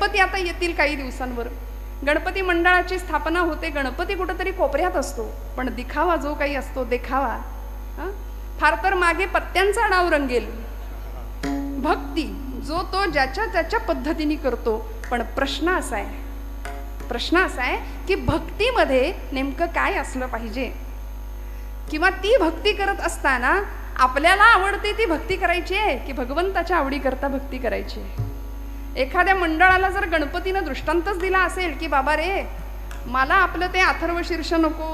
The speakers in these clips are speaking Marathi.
गणपती आता येतील काही दिवसांवर, गणपती मंडळाची स्थापना होते, गणपती कुठेतरी कोपऱ्यात असतो, पण दिखावा जो काही असतो, देखावा फार तर मागे पत्त्यांचा डाव रंगेल. भक्ती जो तो ज्याच्या त्याच्या पद्धतीने करतो. पण प्रश्न असा आहे की भक्तीमध्ये नेमकं काय असलं पाहिजे, किंवा ती भक्ती करत असताना आपल्याला आवडते ती भक्ती करायची आहे की भगवंताच्या आवडीकरता भक्ती करायची आहे. एखाद्या मंडळाला जर गणपतीनं दृष्टांतच दिला असेल की बाबा रे, मला आपलं ते अथर्व शीर्ष नको,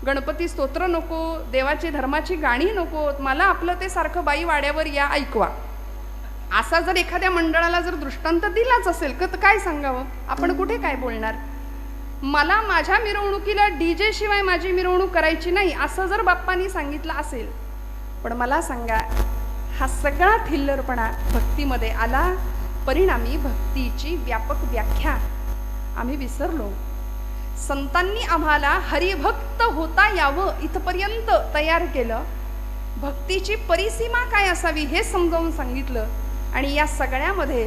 गणपती स्तोत्र नको, देवाची धर्माची गाणी नको, मला आपलं ते सारखं बाई वाड्यावर या ऐकवा, असा जर एखाद्या मंडळाला जर दृष्टांत दिलाच असेल तर काय सांगावं, आपण कुठे काय बोलणार. मला माझ्या मिरवणुकीला डीजे शिवाय माझी मिरवणूक करायची नाही असं जर बाप्पांनी सांगितलं असेल, पण मला सांगा, हा सगळा थिल्लरपणा भक्तीमध्ये आला. परिणामी भक्तीची व्यापक व्याख्या आम्ही विसरलो. संतांनी आम्हाला हरिभक्त होता यावं इथपर्यंत तयार केलं, भक्तीची परिसीमा काय असावी हे समजावून सांगितलं. आणि या सगळ्यामध्ये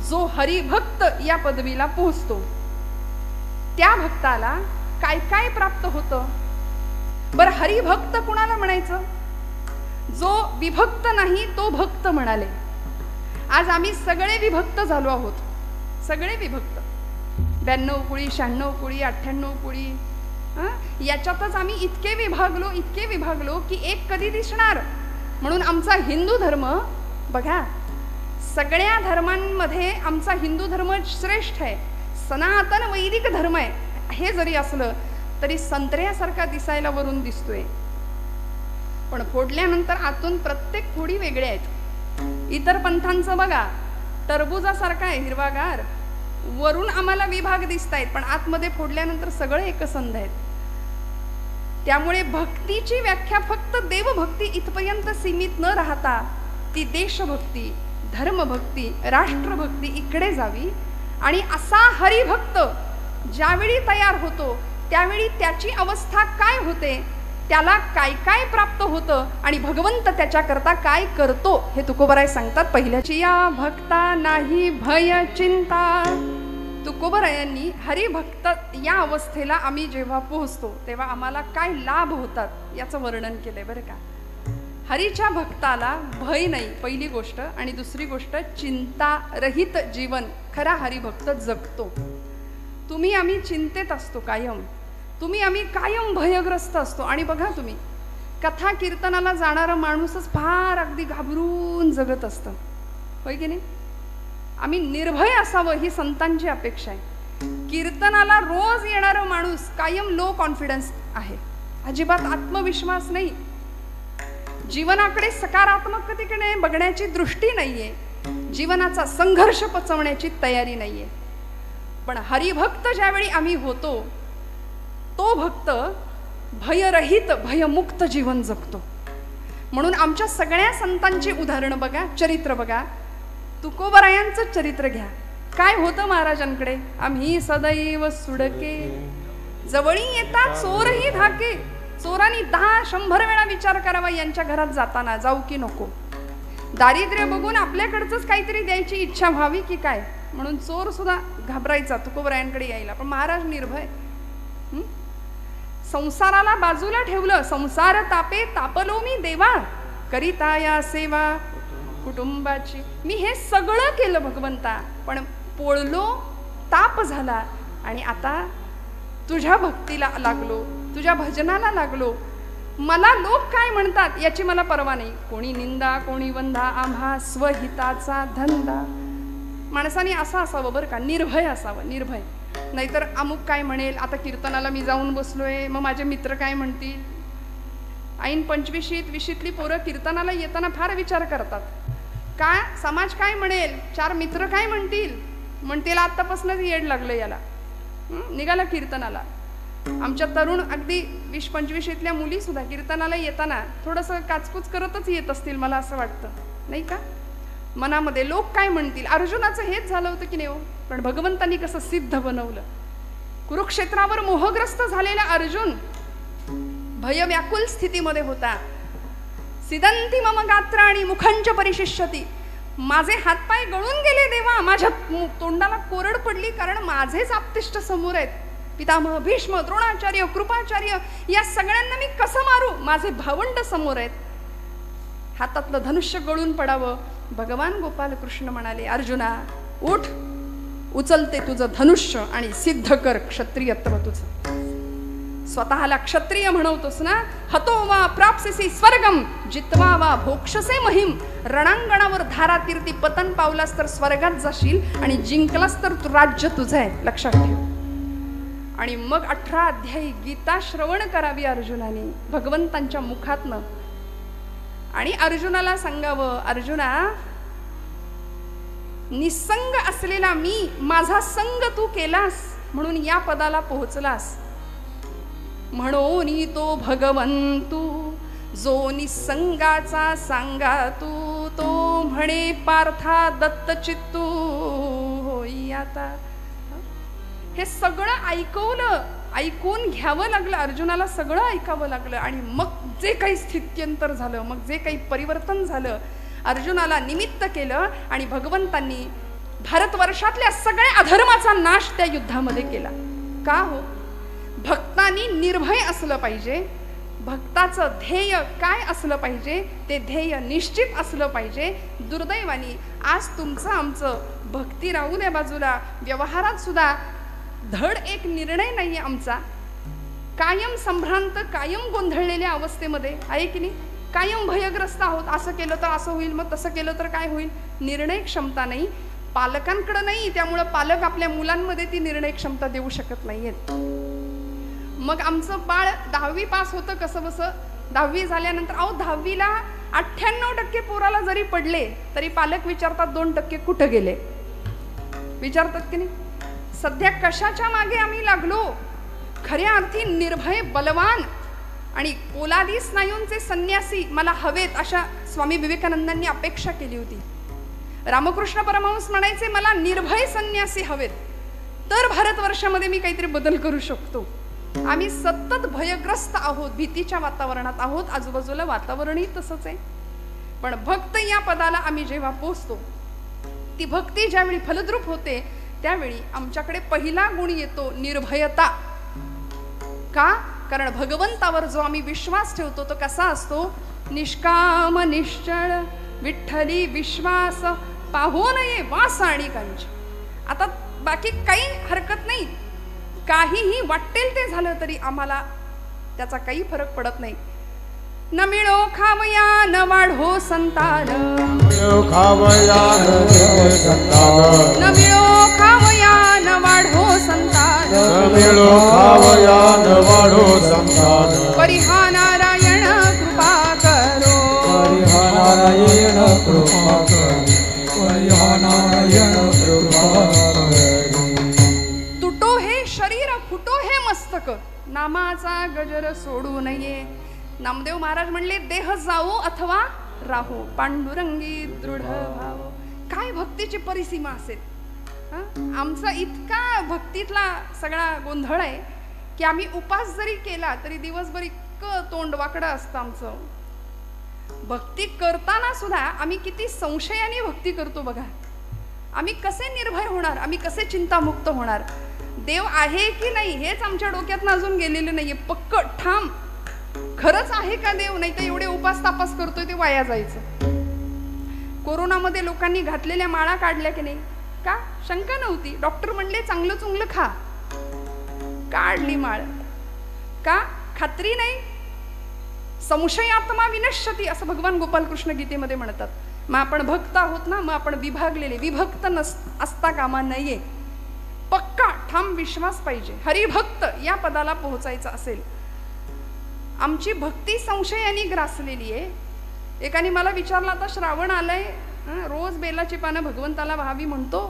जो हरिभक्त या पदवीला पोहोचतो त्या भक्ताला काय काय प्राप्त होतं. बरं, हरिभक्त कुणाला म्हणायचं? जो विभक्त नाही तो भक्त म्हणाले. आज आम्ही सगळे विभक्त झालो आहोत, सगळे विभक्त. 92 कुळी, 96 कुळी, 98 कुळी, याच्यातच आम्ही इतके विभागलो की एक कधी दिसणार. म्हणून आमचा हिंदू धर्म बघा, सगळ्या धर्मांमध्ये आमचा हिंदू धर्म श्रेष्ठ आहे, सनातन वैदिक धर्म आहे. हे जरी असलं तरी संत्र्यासारखा दिसायला वरून दिसतोय, पण फोडल्यानंतर आतून प्रत्येक फोडी वेगळ्या आहेत. इतर पंथांचं बघा, टरबुजासारखा आहे हिरवागार, वरून आम्हाला विभाग दिसत आहेत, पण आतमध्ये फोडल्यानंतर सगळं एकसंध आहेत. त्यामुळे भक्तीची व्याख्या फक्त देवभक्ती इथपर्यंत सीमित न राहता ती देशभक्ती, धर्मभक्ती, राष्ट्रभक्ती इकडे जावी. आणि असा हरिभक्त ज्यावेळी तयार होतो त्यावेळी त्याची अवस्था काय होते, त्याला काय काय प्राप्त होतं आणि भगवंत त्याच्याकरता काय करतो हे तुकोबराय सांगतात. पहिल्याची या भक्ता नाही भय चिंता. तुकोबरायांनी हरिभक्त या अवस्थेला आम्ही जेव्हा पोहोचतो तेव्हा आम्हाला काय लाभ होतात याचं वर्णन केलंय बरं का. हरीच्या भक्ताला भय नाही पहिली गोष्ट, आणि दुसरी गोष्ट चिंता रहित जीवन खरा हरिभक्त जगतो. तुम्ही आम्ही चिंतेत असतो कायम, तुम्ही आम्ही कायम भयग्रस्त असतो. आणि बघा तुम्ही, कथा कीर्तनाला जाणारा माणूसच फार अगदी घाबरून जगत असतं, होय की नाही. आम्ही निर्भय असावं ही संतांची अपेक्षा आहे. कीर्तनाला रोज येणारा माणूस कायम लो कॉन्फिडन्स आहे, अजिबात आत्मविश्वास नाही, जीवनाकडे सकारात्मकतेकडे बघण्याची दृष्टी नाहीये, जीवनाचा संघर्ष पचवण्याची तयारी नाहीये. पण हरिभक्त ज्यावेळी आम्ही होतो तो भक्त भयरहित भयमुक्त जीवन जगतो. म्हणून आमच्या सगळ्या संतांची उदाहरणं बघा, चरित्र बघा. तुकोबरायांचं चरित्र घ्या, काय होतं महाराजांकडे. आम्ही सदैव सुडके, जवळी येतात चोरही धाके. चोरांनी 10-100 वेळा विचार करावा यांच्या घरात जाताना जाऊ की नको. दारिद्र्य बघून आपल्याकडचंच काहीतरी द्यायची इच्छा व्हावी की काय, म्हणून चोर सुद्धा घाबरायचा तुकोबरायांकडे यायला. पण महाराज निर्भय, संसाराला बाजूला ठेवलं. संसार तापे तापलो मी देवा, करिता या सेवा कुटुंबाची. मी हे सगळं केलं भगवंता, पण पोळलो, ताप झाला, आणि आता तुझ्या भक्तीला लागलो, तुझ्या भजनाला लागलो. मला लोक काय म्हणतात याची मला पर्वा नाही. कोणी निंदा कोणी वंदा, आम्हा स्वहिताचा धंदा. माणसाने असं असावं बरं का, निर्भय असावं, निर्भय. नाहीतर अमुक काय म्हणेल, आता कीर्तनाला मी जाऊन बसलोय, मग माझे मित्र काय म्हणतील. ऐन 25शीत 20शीतली पोरं कीर्तनाला येताना फार विचार करतात, का समाज काय म्हणेल, 4 मित्र काय म्हणतील आत्तापासूनच येड लागलं याला, निघाला कीर्तनाला. आमच्या तरुण अगदी 20-25शीतल्या मुली सुद्धा कीर्तनाला येताना थोडंसं काचकूच करतच येत असतील, मला असं वाटतं नाही का. मनामध्ये लोक काय म्हणतील. अर्जुनाचं हेच झालं होतं की नाही हो. पण भगवंतांनी कसं सिद्ध बनवलं. कुरुक्षेत्रावर मोहग्रस्त झालेला अर्जुन भयव्याकुल स्थितीमध्ये होता. सिदंती मम गात्राणी मुखंच परिशिष्यती. माझे हातपाय गळून गेले देवा, माझ्या तोंडाला कोरड पडली, कारण माझेच आप्तेष्ट समोर आहेत. पितामह भीष्म, द्रोणाचार्य, कृपाचार्य, या सगळ्यांना मी कसं मारू? माझे भावंड समोर आहेत. हातातलं धनुष्य गळून पडावं. भगवान गोपाल कृष्ण म्हणाले, अर्जुना उठ, उचलते तुझं धनुष्य आणि सिद्ध कर क्षत्रियत्व तुझं. स्वतःला क्षत्रिय म्हणवतोस ना, हतो वा प्राप्स्यसि स्वर्गम जित्वा वा भोक्षसे महिम. रणांगणावर धारातीर्थी पतन पावलास तर स्वर्गात जाशील आणि जिंकलास तर राज्य तुझं आहे, लक्षात ठेव. आणि मग 18 अध्यायी गीता श्रवण करावी अर्जुनाने भगवंतांच्या मुखातनं. आणि अर्जुनाला सांगावं, अर्जुना निसंग असलेला मी, माझा संग तू केलास म्हणून या पदाला पोहोचलास. म्हणून तो भगवंतू जो निसंगाचा सांगा तू, तो म्हणे पार्था दत्तचित्तू होई आता. हे सगळं ऐकवलं, ऐकून घ्यावं लागलं अर्जुनाला, सगळं ऐकावं लागलं. आणि मग जे काही स्थित्यंतर झालं, मग जे काही परिवर्तन झालं, अर्जुनाला निमित्त केलं आणि भगवंतांनी भारतवर्षातल्या सगळ्या अधर्माचा नाश त्या युद्धामध्ये केला. का हो? भक्तांनी निर्भय असलं पाहिजे. भक्ताचं ध्येय काय असलं पाहिजे? ते ध्येय निश्चित असलं पाहिजे. दुर्दैवानी आज तुमचं आमचं भक्ती राहू द्या बाजूला, व्यवहारात सुद्धा धड एक निर्णय नाही आमचा. कायम संभ्रांत, कायम गोंधळलेल्या अवस्थेमध्ये आहे की नाही. कायम भयग्रस्त आहोत. असं केलं तर असं होईल, मग तसं केलं तर काय होईल. निर्णय क्षमता नाही, पालकांकडे नाही. त्यामुळं पालक आपल्या मुलांमध्ये ती निर्णय क्षमता देऊ शकत नाहीयेत. मग आमचं बाळ 10वी पास होतं कसं बसं. 10वी झाल्यानंतर, अहो 10वीला 98% पोराला जरी पडले तरी पालक विचारतात 2% कुठं गेले, विचारतात की नाही. सध्या कशाच्या मागे आम्ही लागलो? खऱ्या अर्थी निर्भय, बलवान आणि पोलादी स्नायूंचे संन्यासी मला हवेत, अशा स्वामी विवेकानंदांनी अपेक्षा केली होती. रामकृष्ण परमहंस म्हणायचे, मला निर्भय संन्यासी हवेत, तर भारतवर्षामध्ये मी काहीतरी बदल करू शकतो. आम्ही सतत भयग्रस्त आहोत, भीतीच्या वातावरणात आहोत. आजूबाजूला वातावरणही तसंच आहे. पण भक्त या पदाला आम्ही जेव्हा पोचतो, ती भक्ती ज्यावेळी फलद्रूप होते, त्यावेळी आमच्याकडे पहिला गुण येतो निर्भयता. का? कारण भगवंतावर जो आम्ही विश्वास ठेवतो तो कसा असतो? निष्काम निश्चळ विठ्ठली विश्वास पाहो नये वास आणि कांच. आता बाकी काही हरकत नाही, काहीही वाटेल ते झालं तरी आम्हाला त्याचा काही फरक पडत नाही. न मिळो खावया न वाढो संतान, न मिळो खावया न वाढो संतान, परिहा नारायण कृपा करो, नारायण कृपा करो. तुटो हे शरीर, फुटो हे मस्तक, नामाचा गजर सोडू नये. नामदेव महाराज म्हणले, देह जावो अथवा राहो, पांडुरंगी दृढ भाव. काय भक्तीची परिसीमा असेल. आमचा इतका भक्तीतला सगळा गोंधळ आहे की आम्ही उपास जरी केला तरी दिवसभर इतकं तोंड वाकडं असतं आमचं. भक्ती करताना सुद्धा आम्ही किती संशयाने भक्ती करतो बघा. आम्ही कसे निर्भय होणार, आम्ही कसे चिंतामुक्त होणार. देव आहे की नाही हेच आमच्या डोक्यातनं अजून गेलेलं नाहीये. पक्क ठाम खरंच आहे का देव? नाही तर एवढे उपास तापास करतोय ते वाया जायचं. कोरोनामध्ये लोकांनी घातलेल्या माळा काढल्या की नाही? का? शंका नव्हती. डॉक्टर म्हणले चांगलं चुंगलं खा, काढली माळ. का? खात्री नाही. संशयात्मा विनश्यती असं भगवान गोपाल कृष्ण गीतेमध्ये म्हणतात. मग आपण भक्त आहोत ना, मग आपण विभागलेले, विभक्त असता कामा नये. पक्का ठाम विश्वास पाहिजे. हरिभक्त या पदाला पोहोचायचं असेल. आमची भक्ती संशयाने ग्रासलेली आहे. एकाने मला विचारलं, आता श्रावण आलंय, रोज बेलाची पानं भगवंताला व्हावी म्हणतो,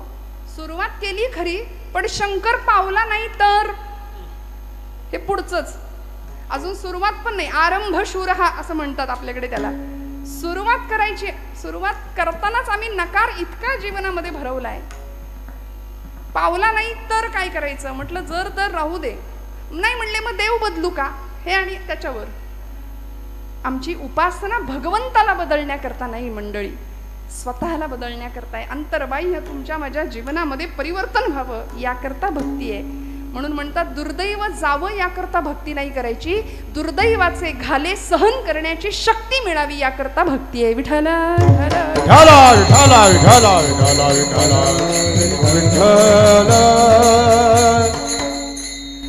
सुरुवात केली खरी, पण शंकर पावला नाही तर हे पुढचंच. अजून सुरुवात पण नाही. आरंभ शूरहा असं म्हणतात आपल्याकडे त्याला. सुरुवात करायची, सुरुवात करतानाच आम्ही नकार इतका जीवनामध्ये भरवलाय. पावला नाही तर काय करायचं? म्हटलं जर तर राहू दे. नाही म्हणले मग देव बदलू का? हे आणि त्याच्यावर आमची उपासना भगवंताला बदलण्याकरता नाही मंडळी. स्वतःला बदलण्याकरता आहे, अंतर्बाह्य तुमच्या माझ्या जीवनामध्ये परिवर्तन व्हावं याकरता भक्ती आहे. म्हणून म्हणतात दुर्दैव जावं याकरता भक्ती नाही करायची, दुर्दैवाचे घाले सहन करण्याची शक्ती मिळावी याकरता भक्ती आहे. विठ्ठल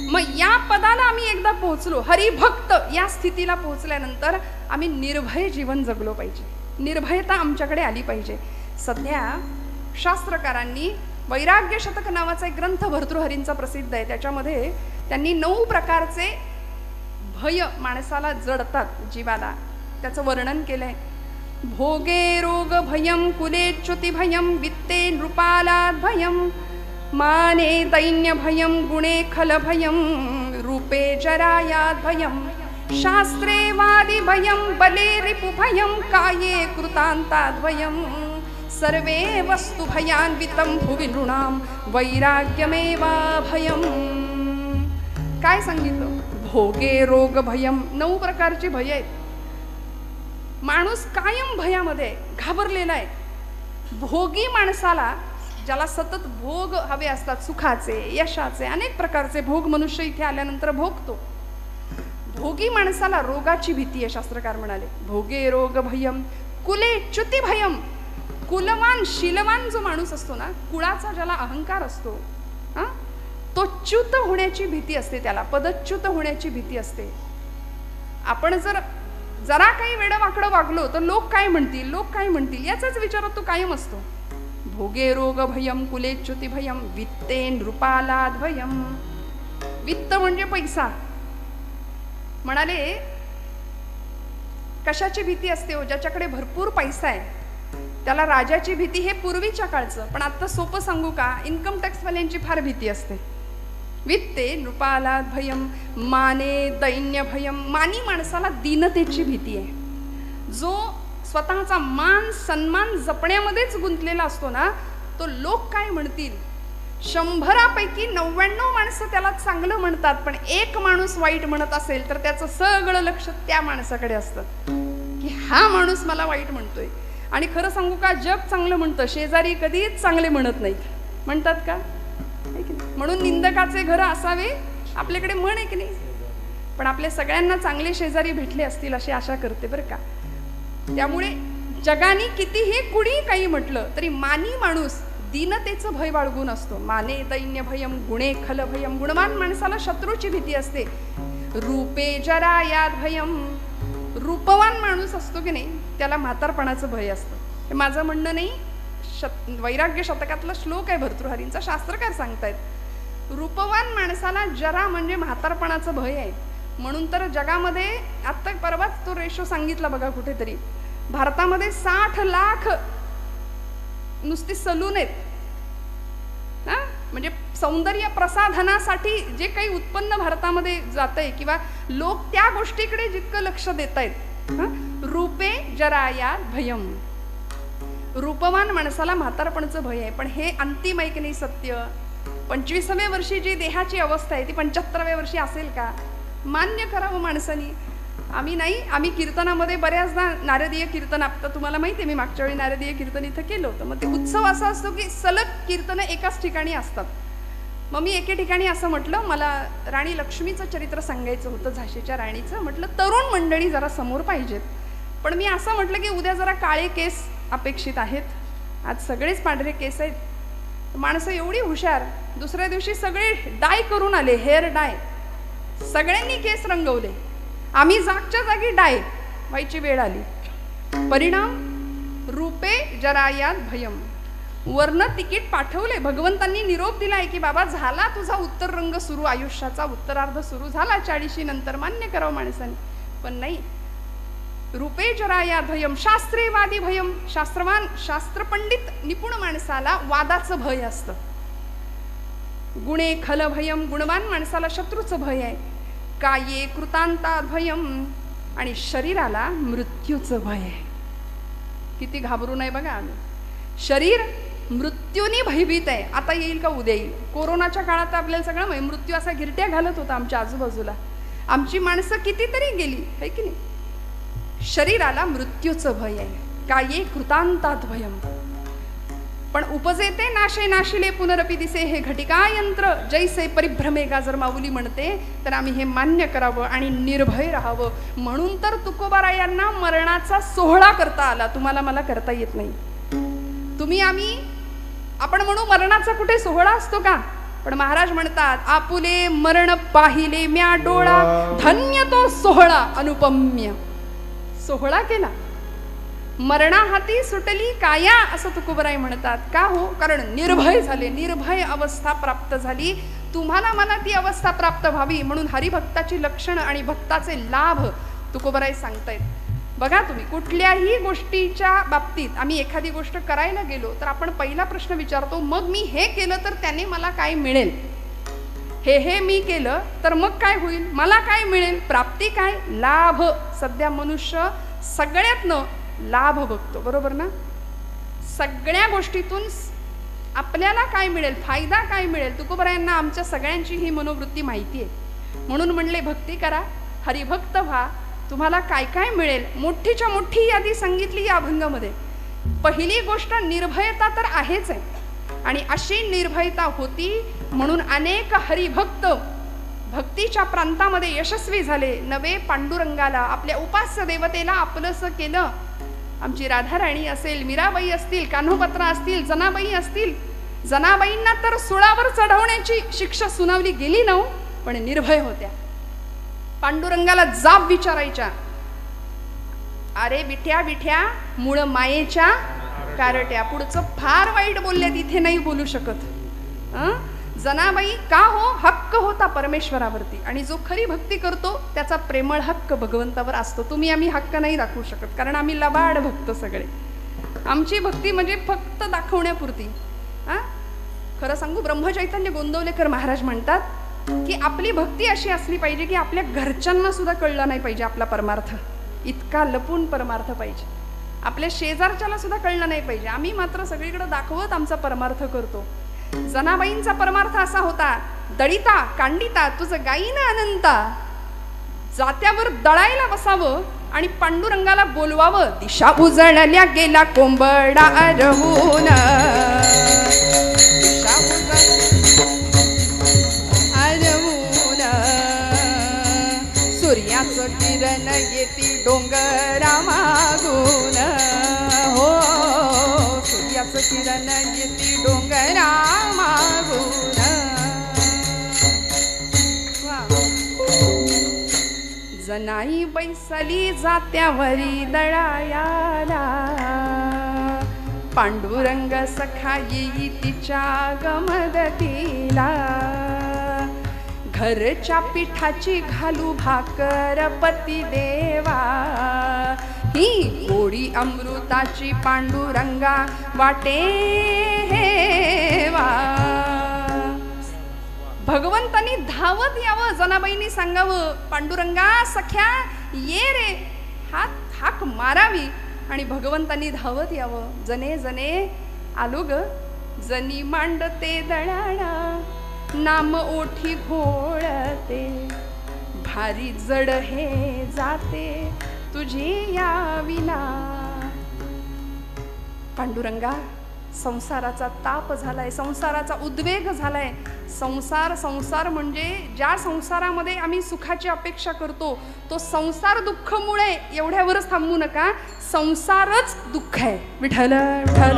मग या पदाला आम्ही एकदा पोहोचलो, हरिभक्त या स्थितीला पोहोचल्यानंतर आम्ही निर्भय जीवन जगलो पाहिजे, निर्भयता आमच्याकडे आली पाहिजे. सध्या शास्त्रकारांनी वैराग्य शतक नावाचा एक ग्रंथ भर्तृहरींचा प्रसिद्ध आहे, त्याच्यामध्ये त्यांनी 9 प्रकारचे भय माणसाला जडतात जीवाला, त्याचं वर्णन केलंय. भोगे रोग भयम, कुलेच्युती भयम, वित्ते नृपालाद भयम, माने दैन्य भयम, गुणे खल भयम, रूपे जरायाद भयम, शास्त्रे वादी भयम, बले रिपु भयम, काये कृतांताद भयम, सर्वे वस्तु भयान्वितं भुवि नृणाम वैराग्यमेवा भयम. काय सांगितलं? भोगे रोग भयम, 9 प्रकारची भय आहेत. माणूस कायम भयामध्ये घाबरलेला आहे. भोगी माणसाला, ज्याला सतत भोग हवे असतात, सुखाचे यशाचे अनेक प्रकारचे भोग मनुष्य इथे आल्यानंतर भोगतो, भोगी माणसाला रोगाची भीती आहे. शास्त्रकार म्हणाले भोगे रोग भयम, कुले च्युती भयम, कुलवान शीलवान जो माणूस असतो ना, कुळाचा ज्याला अहंकार असतो, तो च्युत होण्याची भीती असते, त्याला पदच्युत होण्याची भीती असते. आपण जरा काही वेडवाकडं वागलो तर लोक काय म्हणतील, लोक काय म्हणतील याचाच विचारात तो कायम असतो. भोगे रोग भयम, कुलेच्युती भयम, वित्ते नृपालाद भयम. वित्त म्हणजे पैसा. म्हणाले कशाची भीती असते हो? ज्याच्याकडे भरपूर पैसा आहे त्याला राजाची भीती. हे पूर्वीच्या काळचं, पण आता सोपं सांगू का, इन्कम टॅक्स वाल्यांची फार भीती असते. वित्ते नृपालाद भयम, माने दैन्य भयम. मानी माणसाला दीनतेची भीती आहे. जो स्वतःचा मान सन्मान जपण्यामध्येच गुंतलेला असतो ना, तो लोक काय म्हणतील, 100पैकी 99 माणसं त्याला चांगलं म्हणतात, पण एक माणूस वाईट म्हणत असेल तर त्याचं सगळं लक्ष त्या माणसाकडे असतं की हा माणूस मला वाईट म्हणतोय. आणि खरं सांगू का, जग चांगलं म्हणतं, शेजारी कधीच चांगले म्हणत नाहीत. म्हणतात का? म्हणून निंदकाचे घर असावे आपल्याकडे म्हण आहे की नाही. पण आपल्या सगळ्यांना चांगले शेजारी भेटले असतील अशी आशा करते बरं का. त्यामुळे जगाने कितीही कुणी काही म्हटलं तरी मानी माणूस दीनतेचं भय बाळगून असतो. माने दैन्य भयम, गुणे खल भयम. गुणवान माणसाला शत्रूची भीती असते. रूपे जरा याद भयम. रूपवान माणूस असतो की नाही त्याला म्हातारपणाचं भय असतं. हे माझं म्हणणं नाही, वैराग्य शतकातला श्लोक आहे भर्तृहरींचा, शास्त्रकार सांगतायत. रूपवान माणसाला जरा म्हणजे म्हातारपणाचं भय आहे. म्हणून तर जगामध्ये आत्ता परवाच तो रेशो सांगितला बघा कुठेतरी, भारतामध्ये 60 लाख नुसती सलून आहेत. म्हणजे सौंदर्य प्रसाधनासाठी जे काही उत्पन्न भारतामध्ये जातंय किंवा लोक त्या गोष्टीकडे जितकं लक्ष देत आहेत. रूपे जराया भयम. रूपवान माणसाला म्हातारपणाचं भय आहे. पण हे अंतिम आहे की नाही सत्य. 25व्या वर्षी जी देहाची अवस्था आहे ती 75व्या वर्षी असेल का? मान्य करावं माणसानी. आम्ही कीर्तनामध्ये बऱ्याचदा नारदीय कीर्तन, आता तुम्हाला माहिती आहे मी मागच्या वेळी नारदीय कीर्तन इथं केलं होतं. मग ते उत्सव असा असतो की सलग कीर्तन एकाच ठिकाणी असतात. मग मी एके ठिकाणी असं म्हटलं, मला राणी लक्ष्मीचं चरित्र सांगायचं होतं, झाशीच्या राणीचं. म्हटलं तरुण मंडळी जरा समोर पाहिजेत. पण मी असं म्हटलं की उद्या जरा काळे केस अपेक्षित आहेत, आज सगळेच पांढरे केस आहेत. माणसं एवढी हुशार, दुसऱ्या दिवशी सगळे डाय करून आले, हेअर डाय. सगळ्यांनी केस रंगवले. आम्ही जागच्या जागी डाय व्हायची वेळ आली. परिणाम रूपे जरायात भयम. वर्ण तिकीट पाठवले, भगवंतांनी निरोप दिलाय की बाबा झाला तुझा उत्तर रंग सुरू, आयुष्याचा उत्तरार्ध सुरू झाला 40 नंतर. मान्य करावं माणसाने. पण नाही, रूपे जराया भयम, शास्त्रे वादी भयम. शास्त्रवान शास्त्रपंडित निपुण माणसाला वादाचं भय असतं. गुणे खल भयम. गुणवान माणसाला शत्रूचं भय आहे. काये कृतांता भयम. आणि शरीराला मृत्यूचं भय आहे. किती घाबरू नये बघा आम्ही. शरीर मृत्यूने भयभीत आहे. आता येईल का उद्या येईल. कोरोनाच्या काळात आपल्याला सगळं मृत्यू असा गिरट्या घालत होता आमच्या आजूबाजूला. आमची माणसं कितीतरी गेली आहे की नाही. शरीराला मृत्यूचं भय आहे. काये कृतांताद्वयम्. पण उपजेते नाशे नाशिले पुनरपि दिसे हे घटिका यंत्र जैसे परिभ्रमे गाजर माऊली म्हणते. तर आम्ही हे मान्य करावं आणि निर्भय राहावं. म्हणून तर तुकोबारायांना मरणाचा सोहळा करता आला. तुम्हाला मला करता येत नाही. तुम्ही आम्ही आपण म्हणू मरणाचा कुठे सोहळा असतो का? पण महाराज म्हणतात आपुले मरण पाहिले म्या डोळा, धन्य तो सोहळा अनुपम्य. सोहळा केला, मरणा हाती सुटली काया असं तुकोबराय म्हणतात. का हो? कारण निर्भय झाले, निर्भय अवस्था प्राप्त झाली. तुम्हाला मला ती अवस्था प्राप्त व्हावी म्हणून हरिभक्ताची लक्षणं आणि भक्ताचे लाभ तुकोबराय सांगतायत. बघा तुम्ही कुठल्याही गोष्टीच्या बाबतीत आम्ही एखादी गोष्ट करायला गेलो तर आपण पहिला प्रश्न विचारतो, मग मी हे केलं तर त्याने मला काय मिळेल? हे मी केलं तर मग काय होईल? मला काय मिळेल? प्राप्ती काय? लाभ. सध्या मनुष्य सगळ्यातनं लाभ बघतो, बरोबर ना? सगळ्या गोष्टीतून आपल्याला काय मिळेल, फायदा काय मिळेल. तुकोबरायांना आमच्या सगळ्यांची ही मनोवृत्ती माहिती आहे. म्हणून म्हणले भक्ती करा, हरिभक्त व्हा, तुम्हाला काय काय मिळेल. मोठीच्या मोठी यादी सांगितली या अभंगामध्ये. पहिली गोष्ट निर्भयता तर आहेच आहे, आणि अशी निर्भयता होती म्हणून अनेक हरिभक्त भक्तीच्या प्रांतामध्ये यशस्वी झाले. नवे पांडुरंगाला, आपल्या उपास्य देवतेला आपलंसं केलं. आमची राधाराणी असेल, मीराबाई असतील, कान्होपत्रा असतील, जनाबाई असतील. जनाबाईंना तर सुळावर चढवण्याची शिक्षा सुनावली गेली नव्ह, पण निर्भय होत्या. पांडुरंगाला जाब विचारायच्या, अरे विठ्या विठ्या मूळ मायेच्या कारट्या. पुढचं फार वाईट बोलले, तिथे नाही बोलू शकत. जनाबाई का हो? हक्क होता परमेश्वरावरती, आणि जो खरी भक्ती करतो त्याचा प्रेमळ हक्क भगवंतावर असतो. तुम्ही आम्ही हक्क नाही दाखवू शकत, कारण आम्ही लबाड भक्त सगळे. आमची भक्ती म्हणजे फक्त दाखवण्यापुरती. खरं सांगू, ब्रह्मचैतन्य गोंदवलेकर महाराज म्हणतात की आपली भक्ती अशी असली पाहिजे की आपल्या घरच्यांना सुद्धा कळलं नाही पाहिजे आपला परमार्थ. इतका लपून परमार्थ पाहिजे. आपल्या शेजारच्याला सुद्धा कळलं नाही पाहिजे. आम्ही मात्र सगळीकडे दाखवत आमचा परमार्थ करतो. जनाबाईंचा परमार्थ असा होता, दळिता कांडिता तुझं गाईन अनंता. जात्यावर दळायला बसावं आणि पांडुरंगाला बोलवावं. दिशा उजळल्या गेला कोंबडा अरहून, दिशा अरहून, सूर्याचं किरण येती डोंगरा मागून. हो, सूर्याचं किरण येती डोंगरा मागून. जनाई बैसली जात्यावरी दळायाला, पांडुरंग सखा येई तिच्या गमदतीला. घरच्या पिठाची घालू भाकर पती देवा, ही गोडी अमृताची पांडुरंगा वाटे हेवा. भगवंतानी धावत यावं, जनाबाईंनी सांगावं, पांडुरंगा सख्या ये रे, हाक मारावी, आणि भगवंतांनी धावत यावं. जने जने आलो ग, जनी मांडते दळाणा, नाम ओठी घोळते, भारी जड हे जाते तुझी या विना. पांडुरंगा, संसाराचा ताप झालाय, संसाराचा उद्वेग झालाय. संसार म्हणजे ज्या संसारामध्ये आम्ही सुखाची अपेक्षा करतो तो संसार दुःखमुळे एवढ्यावरच थांबू नका. संसारच दुःख आहे. विठ्ठल विठ्ठल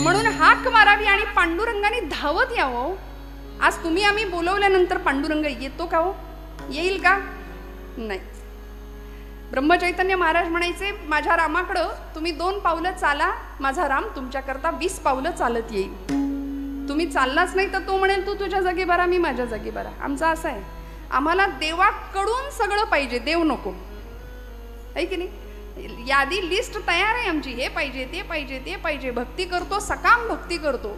म्हणून हाक मारावी आणि पांडुरंगाने धावत यावं. आज तुम्ही आम्ही बोलवल्यानंतर पांडुरंग येतो का हो? येईल का? नाही. ब्रह्मचैतन्य महाराज म्हणायचे, माझ्या रामाकडं तुम्ही 2 पावलं चाला, माझा राम तुमच्याकरता 20 पावलं चालत येईल. तुम्ही चाललाच नाही तर तो म्हणेल तू तुझ्या जागी बरा, मी माझ्या जागी बरा. आमचं असं आहे, आम्हाला देवाकडून सगळं पाहिजे, देव नको. आहे की नाही? यादी लिस्ट तयार आहे आमची, हे पाहिजे ते पाहिजे ते पाहिजे. भक्ती करतो, सकाम भक्ती करतो.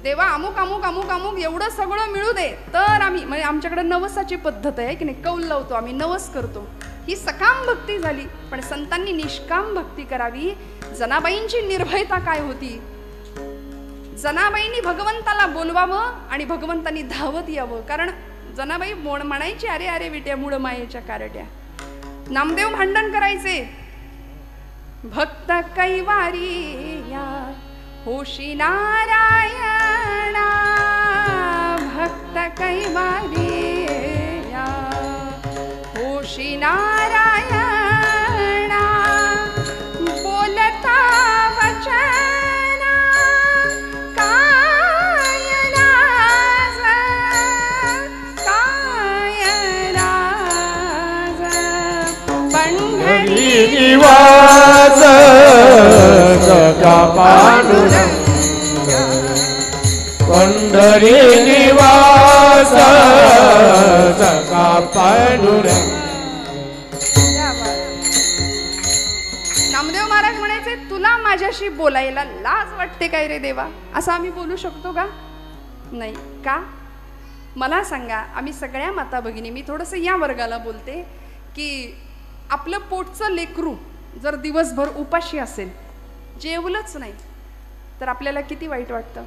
देवा अमुक अमुक अमुक अमुक एवढं सगळं मिळू दे तर आम्ही, म्हणजे आमच्याकडे नवसाची पद्धत आहे की नाही, कौल लावतो आम्ही, नवस करतो. ही सकाम भक्ती झाली. पण संतांनी निष्काम भक्ती करावी. जनाबाईंची निर्भयता काय होती? जनाबाईंनी भगवंताला बोलवावं आणि भगवंतांनी धावत यावं. कारण जनाबाई म्हणायची, अरे अरे विट्या मूळ मायेच्या कारट्या. नामदेव भांडण करायचे, भक्त कैवारी या होशी नारायणा, भक्त कैवारी या होशी नारायणा, बोलता वचन काय लाज, काय लाज, पंढरी निवास सखा पांडुरंग, पंढरी निवास सखा पांडुरंग. नामदेव महाराज म्हणायचे, तुला माझ्याशी बोलायला लाज वाटते काय रे देवा? असं आम्ही बोलू शकतो का? नाही. का? मला सांगा. आम्ही सगळ्या माता भगिनी, मी थोडंसं या वर्गाला बोलते, की आपलं पोटचं लेकरू जर दिवसभर उपाशी असेल, जेवलंच नाही, तर आपल्याला किती वाईट वाटतं?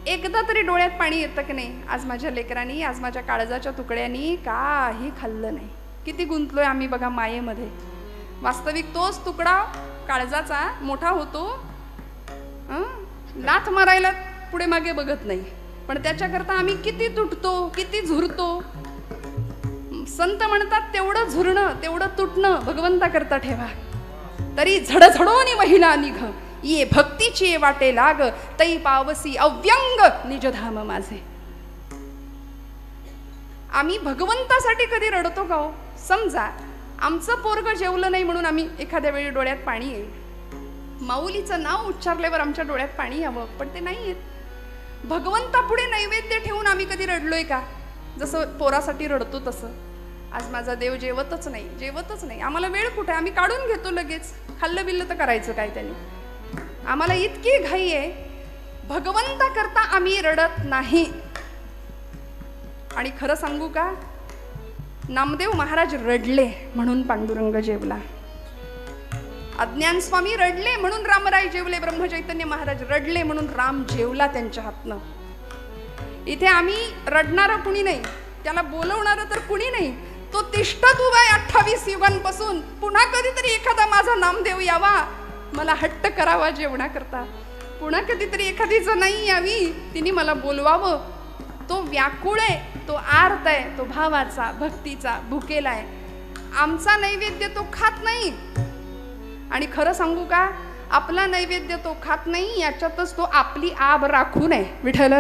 एकदा तरी डोळ्यात पाणी येतं की नाही? आज माझ्या लेकरांनी, आज माझ्या काळजाच्या तुकड्यांनी काही खाल्लं नाही. किती गुंतलोय आम्ही बघा मायेमध्ये. वास्तविक तोच तुकडा काळजाचा मोठा होतो, लाथ मारायला पुढे मागे बघत नाही, पण त्याच्याकरता आम्ही किती तुटतो, किती झुरतो. संत म्हणतात, तेवढं झुरणं, तेवढं तुटणं भगवंता करता ठेवा. तरी झडझडोनी महिला निघ, ये भक्तीची वाटे लाग, तई पावसी अव्यंग निजधाम माझे. आम्ही भगवंतासाठी कधी रडतो का हो? समजा आमचं पोरग जेवलं नाही म्हणून आम्ही एखाद्या वेळी डोळ्यात पाणी येईल, माऊलीचं नाव उच्चारल्यावर आमच्या डोळ्यात पाणी यावं, पण ते नाही येत. भगवंता पुढे नैवेद्य ठेवून आम्ही कधी रडलोय का? जसं पोरासाठी रडतो तसं. आज माझा देव जेवतच नाही, जेवतच नाही. आम्हाला वेळ कुठे? आम्ही काढून घेतो लगेच. खाल्लं बिल्लं तर करायचं काय त्याने? आम्हाला इतकी घाई आहे, भगवंता करता आम्ही रडत नाही. आणि खरं सांगू का, नामदेव महाराज रडले म्हणून पांडुरंग जेवला. अज्ञान स्वामी रडले म्हणून रामराय जेवले. ब्रह्मचैतन्य महाराज रडले म्हणून राम जेवला त्यांच्या हातनं. इथे आम्ही रडणारं कुणी नाही, त्याला बोलवणारं तर कुणी नाही. तो तिष्ठत उभा आहे 28 युगांपासून. पुन्हा कधीतरी एखादा माझा नामदेव यावा, मला हट्ट करावा जेवणाकरता. पुन्हा कधीतरी एखादी जनाई यावी, तिने मला बोलवावं. तो व्याकुळ आहे, तो आर्त आहे, तो भावाचा, भक्तीचा भुकेला आहे. आमचा नैवेद्य तो खात नाही. आणि खरं सांगू का, आपला नैवेद्य तो खात नाही, याच्यातच तो आपली आब राखून आहे. विठ्ठल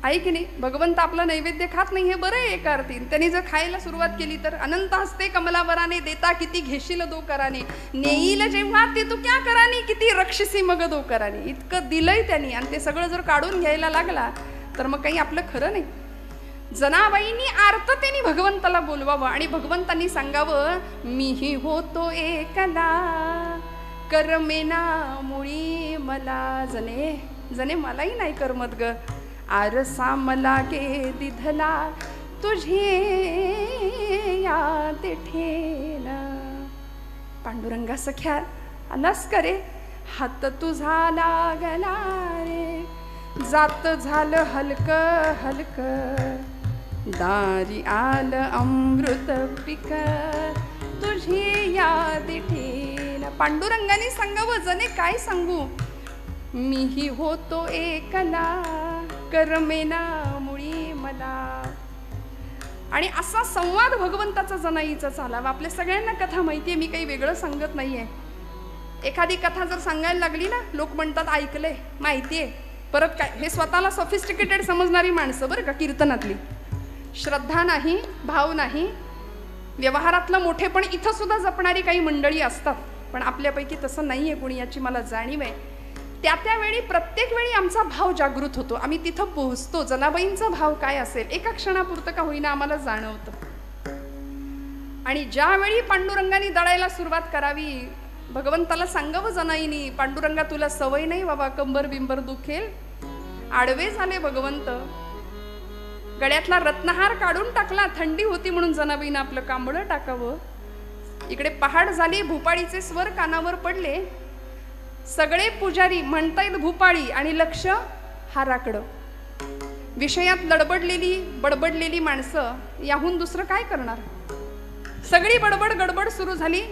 आहे की नाही? भगवंत आपला नैवेद्य खात नाही हे बरं आहे एका अर्थी. त्यांनी जर खायला सुरुवात केली तर अनंत हस्ते कमलावराने, देता किती घेशील दो कराने, नेईल जेव्हा ते तू क्या करानी, किती रक्षसी मग दो कराने. इतकं दिलंय त्यांनी, आणि ते सगळं जर काढून घ्यायला लागला तर मग काही आपलं खरं नाही. जनाबाईंनी आर्ततेने भगवंताला बोलवावं आणि भगवंतांनी सांगावं, मीही होतो एकला करमेना मुळी मला. जने जने मलाही नाही करमत ग, आरसा मला गे दिधला तुझे या तेठेन. पांडुरंगा सख्या आलास करे, हात तुझा लागला रे, जात झालं हलक हलक, दारी आलं अमृत पिक तुझी याद ठेला. पांडुरंगाने सांगावं, जने काय सांगू, मीही होतो एकला करमेना मुळी मला. आणि असा संवाद भगवंताचा जनाईचा चालावा. आपल्या सगळ्यांना कथा माहितीये, मी काही वेगळं सांगत नाहीये. एखादी कथा जर सांगायला लागली ना, लोक म्हणतात ऐकलंय, माहितीये, परत काय. हे स्वतःला सॉफिस्टिकेटेड समजणारी माणसं बरं का, कीर्तनातली. श्रद्धा नाही, भाव नाही, व्यवहारातलं मोठेपण इथं सुद्धा जपणारी काही मंडळी असतात, पण आपल्यापैकी तसं नाहीये कुणी, याची मला जाणीव आहे. त्यावेळी प्रत्येक वेळी आमचा भाव जागृत होतो, आम्ही तिथं पोहोचतो. जनाबाईंचा भाव काय असेल एका क्षणापुरतं का होईना आम्हाला जाणवतं. आणि ज्यावेळी पांडुरंगाने दळायला सुरुवात करावी, भगवंताला सांगावं जनाईनी, पांडुरंगा तुला सवय नाही बाबा, कंबर बिंबर दुखेल. आडवे झाले भगवंत, गळ्यातला रत्नहार काढून टाकला. थंडी होती म्हणून जनाबाईनं आपलं कांबळं टाकावं. इकडे पहाड झाली, भूपाळीचे स्वर कानावर पडले. सगळे पुजारी म्हणतायत भूपाळी आणि लक्ष हाराकडं. विषयात बडबडलेली माणसं याहून दुसरं काय करणार. सगळी बडबड गडबड सुरू झाली.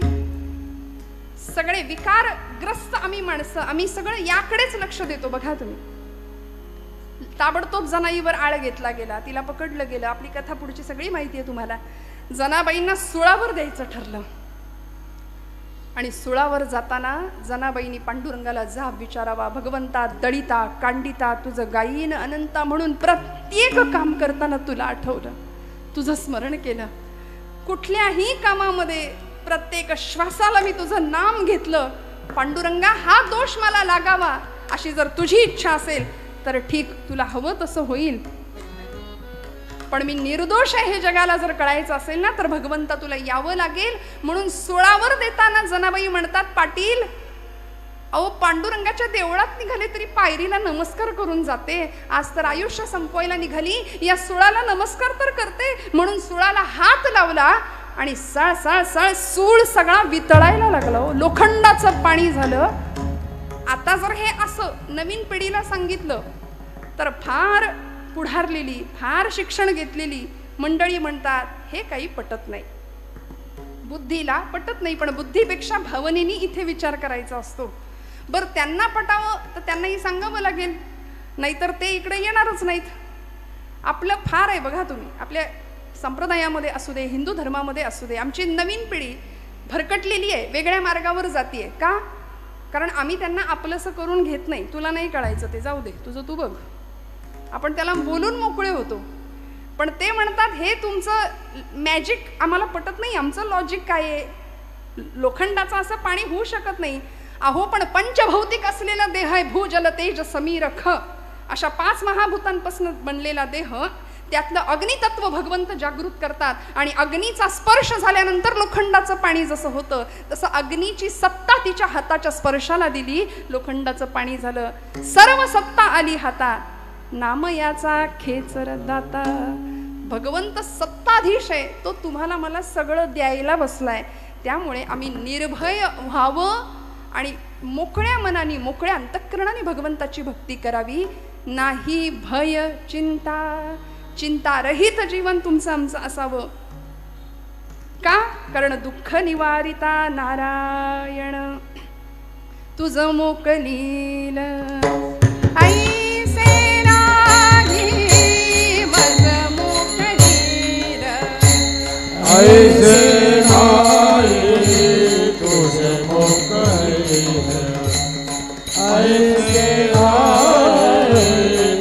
सगळे विकारग्रस्त आम्ही माणसं, आम्ही सगळं याकडेच लक्ष देतो. बघा तुम्ही, ताबडतोब जनाईवर आळ घेतला गेला, तिला पकडलं गेलं. आपली कथा पुढची सगळी माहिती आहे तुम्हाला. जनाबाईंना सुळावर द्यायचं ठरलं आणि सुळावर जाताना जनाबाईंनी पांडुरंगाला जाब विचारावा, भगवंता दळिता कांडिता तुझं गायीन अनंता म्हणून प्रत्येक काम करताना तुला आठवलं, तुझं स्मरण केलं. कुठल्याही कामामध्ये प्रत्येक श्वासाला मी तुझं नाम घेतलं. पांडुरंगा हा दोष मला लागावा अशी जर तुझी इच्छा असेल तर ठीक, तुला हवं तसं होईल. पण मी निर्दोष आहे हे जगाला जर कळायचं असेल ना तर भगवंता तुला यावं लागेल. म्हणून सुळावर देताना जनाबाई म्हणतात, पाटील अहो पांडुरंगाच्या देवळात निघाले तरी पायरीला नमस्कार करून जाते, आज तर आयुष्य संपवायला निघाली, या सुळाला नमस्कार तर करते. म्हणून सुळाला हात लावला आणि सळ सळ सळ सूळ सगळा वितळायला लागला. लोखंडाचं पाणी झालं. आता जर हे असं नवीन पिढीला सांगितलं तर फार पुढारलेली, फार शिक्षण घेतलेली मंडळी म्हणतात हे काही पटत नाही. बुद्धीला पटत नाही, पण बुद्धीपेक्षा भावनेनी इथे विचार करायचा असतो. बरं त्यांना पटावं तर त्यांनाही सांगावं लागेल, नाहीतर ते इकडे येणारच नाहीत. आपलं फार आहे बघा तुम्ही, आपल्या संप्रदायामध्ये असू दे, हिंदू धर्मामध्ये असू दे, आमची नवीन पिढी भरकटलेली आहे, वेगळ्या मार्गावर जातीये. का? कारण आम्ही त्यांना आपलंसं करून घेत नाही. तुला नाही कळायचं ते जाऊ दे, तुझं तू बघ. आपण त्याला बोलून मोकळे होतो. पण ते म्हणतात हे तुमचं मॅजिक आम्हाला पटत नाही, आमचं लॉजिक काय आहे, लोखंडाचं असं पाणी होऊ शकत नाही. अहो पण पंचभौतिक असलेला देह आहे, भू जल तेज समीर ख अशा 5 महाभूतांपासून बनलेला देह, त्यातलं अग्नितत्व भगवंत जागृत करतात. आणि अग्नीचा स्पर्श झाल्यानंतर लोखंडाचं पाणी जसं होतं तसं अग्नीची सत्ता तिच्या हाताच्या स्पर्शाला दिली, लोखंडाचं पाणी झालं. सर्व सत्ता आली हातात, नाम याचा खेचर दाता. भगवंत सत्ताधीश आहे, तो तुम्हाला मला सगळं द्यायला बसलाय. त्यामुळे आम्ही निर्भय व्हावं आणि मोकळ्या मनाने, मोकळ्या अंतःकरणाने भगवंताची भक्ती करावी. नाही भय चिंता, चिंतारहित जीवन तुमचं आमचं असावं. का? कारण दुःख निवारिता नारायण तुझं मोकलील. ऐसे नाही मज मोकलील, ऐसे नाही तुझे मोकलील, ऐसे नाही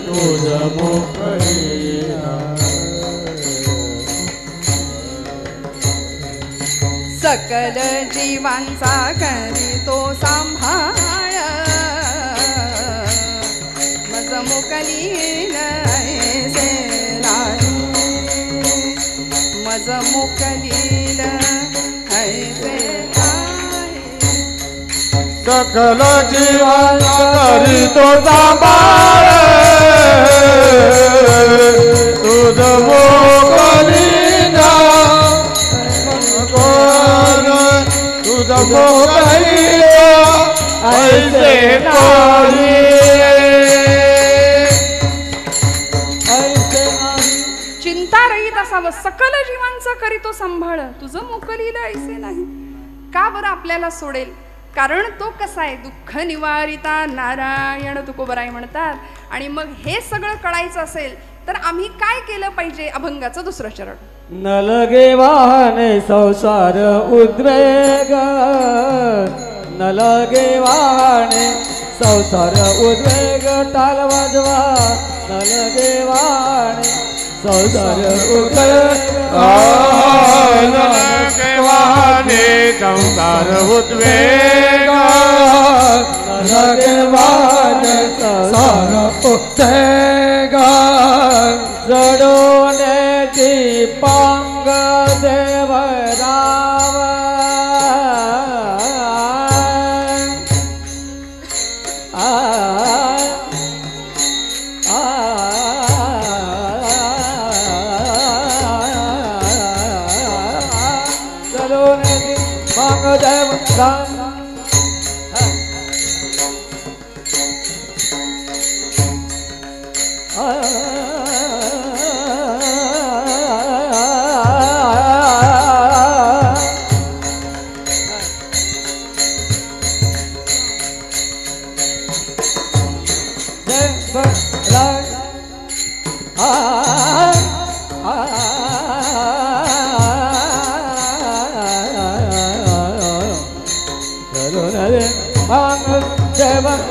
तुझे मोकलील. सकल जीवांचा करीतो सांभाळ, मज मोकलील ऐसे नाही, मज मोकलील ऐसे नाही. सकल जीवांचा करीतो सांभाळ, तुझ मोकलील, तुझ मोकलील ऐसे नाही, ऐसे नाही. चिंतारहित असावं, सकल जीवांचा करीतो सांभाळ, तुझं मोकलील ऐसे नाही. का बरं आपल्याला सोडेल? कारण तो कसा आहे, दुःख निवारिता नारायण तुकोबराय म्हणतात. आणि मग हे सगळं कळायचं असेल तर आम्ही काय केलं पाहिजे? अभंगाचं 2रं चरण. न लगे वाहने संसार उद्वेग, न लगे वाहने संसार उद्वेग, टाल वाजवा न लगे वाहने संसार उद्वेग, न लगे वाहने संसार उद्वेग, न लगे वाहने संसार उद्वेग. जडोने दीपांग देवराव, जडोने दीपांग देवराव.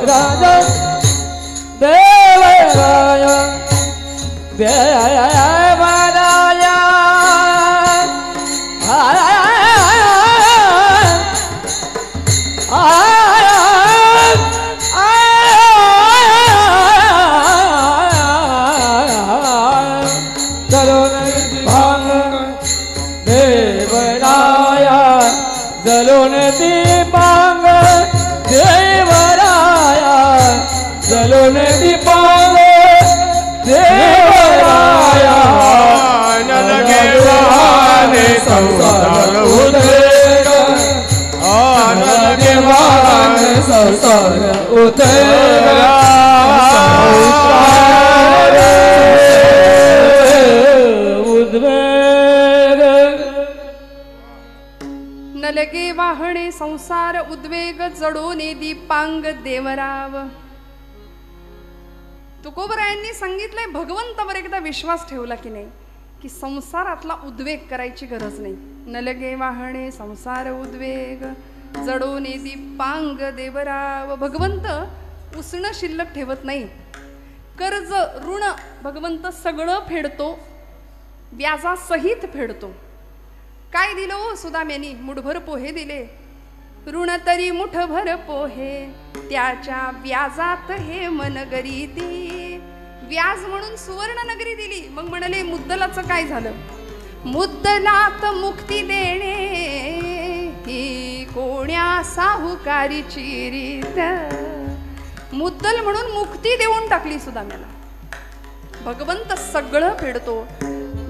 राजा देवराय देवराय जलोन दीपांग देवराया जलोन दीपांग देवराया नलगे वाहने संसार उद्वेग नलगे वाहने संसार उद्वेग नलगे वाहणे संसार उद्वेग जडोने दीपांग देवराव. तुकोबरायांनी सांगितलंय भगवंतावर एकदा विश्वास ठेवला की नाही की संसारातला उद्वेग करायची गरज नाही. नलगे वाहणे संसार उद्वेग जडोने दीपांग देवराव. भगवंत उसणं शिल्लक ठेवत नाही. कर्ज ऋण भगवंत सगळं फेडतो, व्याजासहित फेडतो. काय दिलं हो सुदाम्यानी? मुठभर पोहे दिले. ऋण तरी मुठभर पोहे त्याच्या व्याजात हे मनगरी दे. व्याज म्हणून सुवर्ण नगरी दिली. मग म्हणाले मुद्दलाचं काय झालं? मुद्दलात मुक्ती देणे ही कोण्या साहुकारीची रीत. मुद्दल म्हणून मुक्ती देऊन टाकली सुदाम्याला. भगवंत सगळं फेडतो.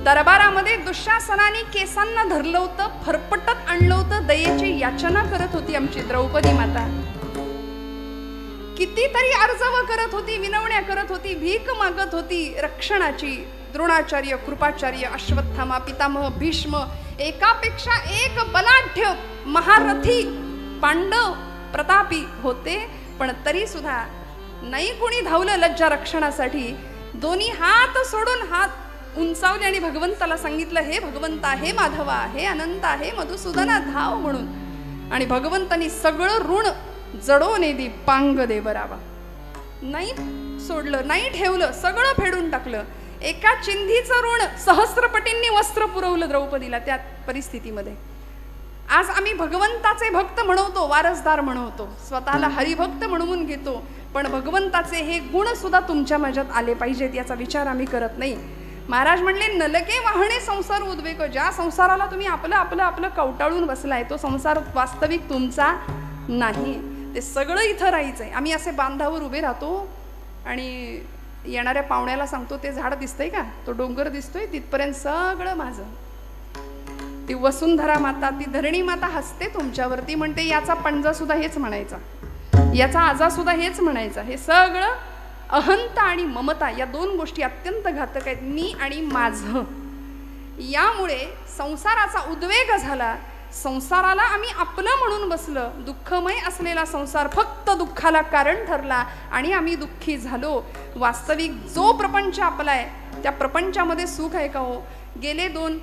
दरबारामध्ये दुःशासनाने केसांना धरलं होतं, फरफटत आणलं होतं. दयेची याचना करत होती आमची द्रौपदी माता. कितीतरी अर्जव करत होती, विनवण्या करत होती, भीक मागत होती रक्षणाची. द्रोणाचार्य, कृपाचार्य, अश्वत्थामा, पितामह, भीष्म, एकापेक्षा एक बलाढ्य महारथी पांडव प्रतापी होते. पण तरी सुद्धा नाही कोणी धावलं लज्जा रक्षणासाठी. दोन्ही हात सोडून हात उंचावले आणि भगवंताला सांगितलं, हे भगवंता, हे माधवा, हे अनंता, हे मधुसूदना, धाव म्हणून. आणि भगवंतानी सगळं ऋण जडोने दीपांग देवरावा. नाही सोडलं, नाही ठेवलं, सगळं फेडून टाकलं. एका चिंधीचं ऋण सहस्त्रपटींनी वस्त्र पुरवलं द्रौपदीला त्या परिस्थितीमध्ये. आज आम्ही भगवंताचे भक्त म्हणवतो, वारसदार म्हणवतो, स्वतःला हरिभक्त म्हणवून घेतो. पण भगवंताचे हे गुण सुद्धा तुमच्या माझ्यात आले पाहिजेत याचा विचार आम्ही करत नाही. महाराज म्हणले, नलके वाहणे संसार उद्वेग. ज्या संसाराला तुम्ही आपलं आपलं आपलं कवटाळून बसलाय तो संसार वास्तविक तुमचा नाही. ते सगळं इथं राहायचंय. आम्ही असे बांधावर उभे राहतो आणि येणाऱ्या पाहुण्याला सांगतो, ते झाड दिसतंय का, तो डोंगर दिसतोय, तिथपर्यंत सगळं माझं. ती वसुंधरा माता, ती धरणी माता हसते तुमच्यावरती, म्हणते याचा पंजा सुद्धा हेच म्हणायचा, याचा आजा सुद्धा हेच म्हणायचा. हे सगळं अहंता आणि ममता या दोन गोष्टी अत्यंत घातक आहेत. मी आणि माझं. यामुळे संसाराचा उद्वेग झाला. संसाराला आम्ही आपलं म्हणून बसलं. दुःखमय असलेला संसार फक्त दुःखाला कारण ठरला आणि आम्ही दुःखी झालो. वास्तविक जो प्रपंच आपला आहे त्या प्रपंचामध्ये सुख आहे का हो? गेले दोन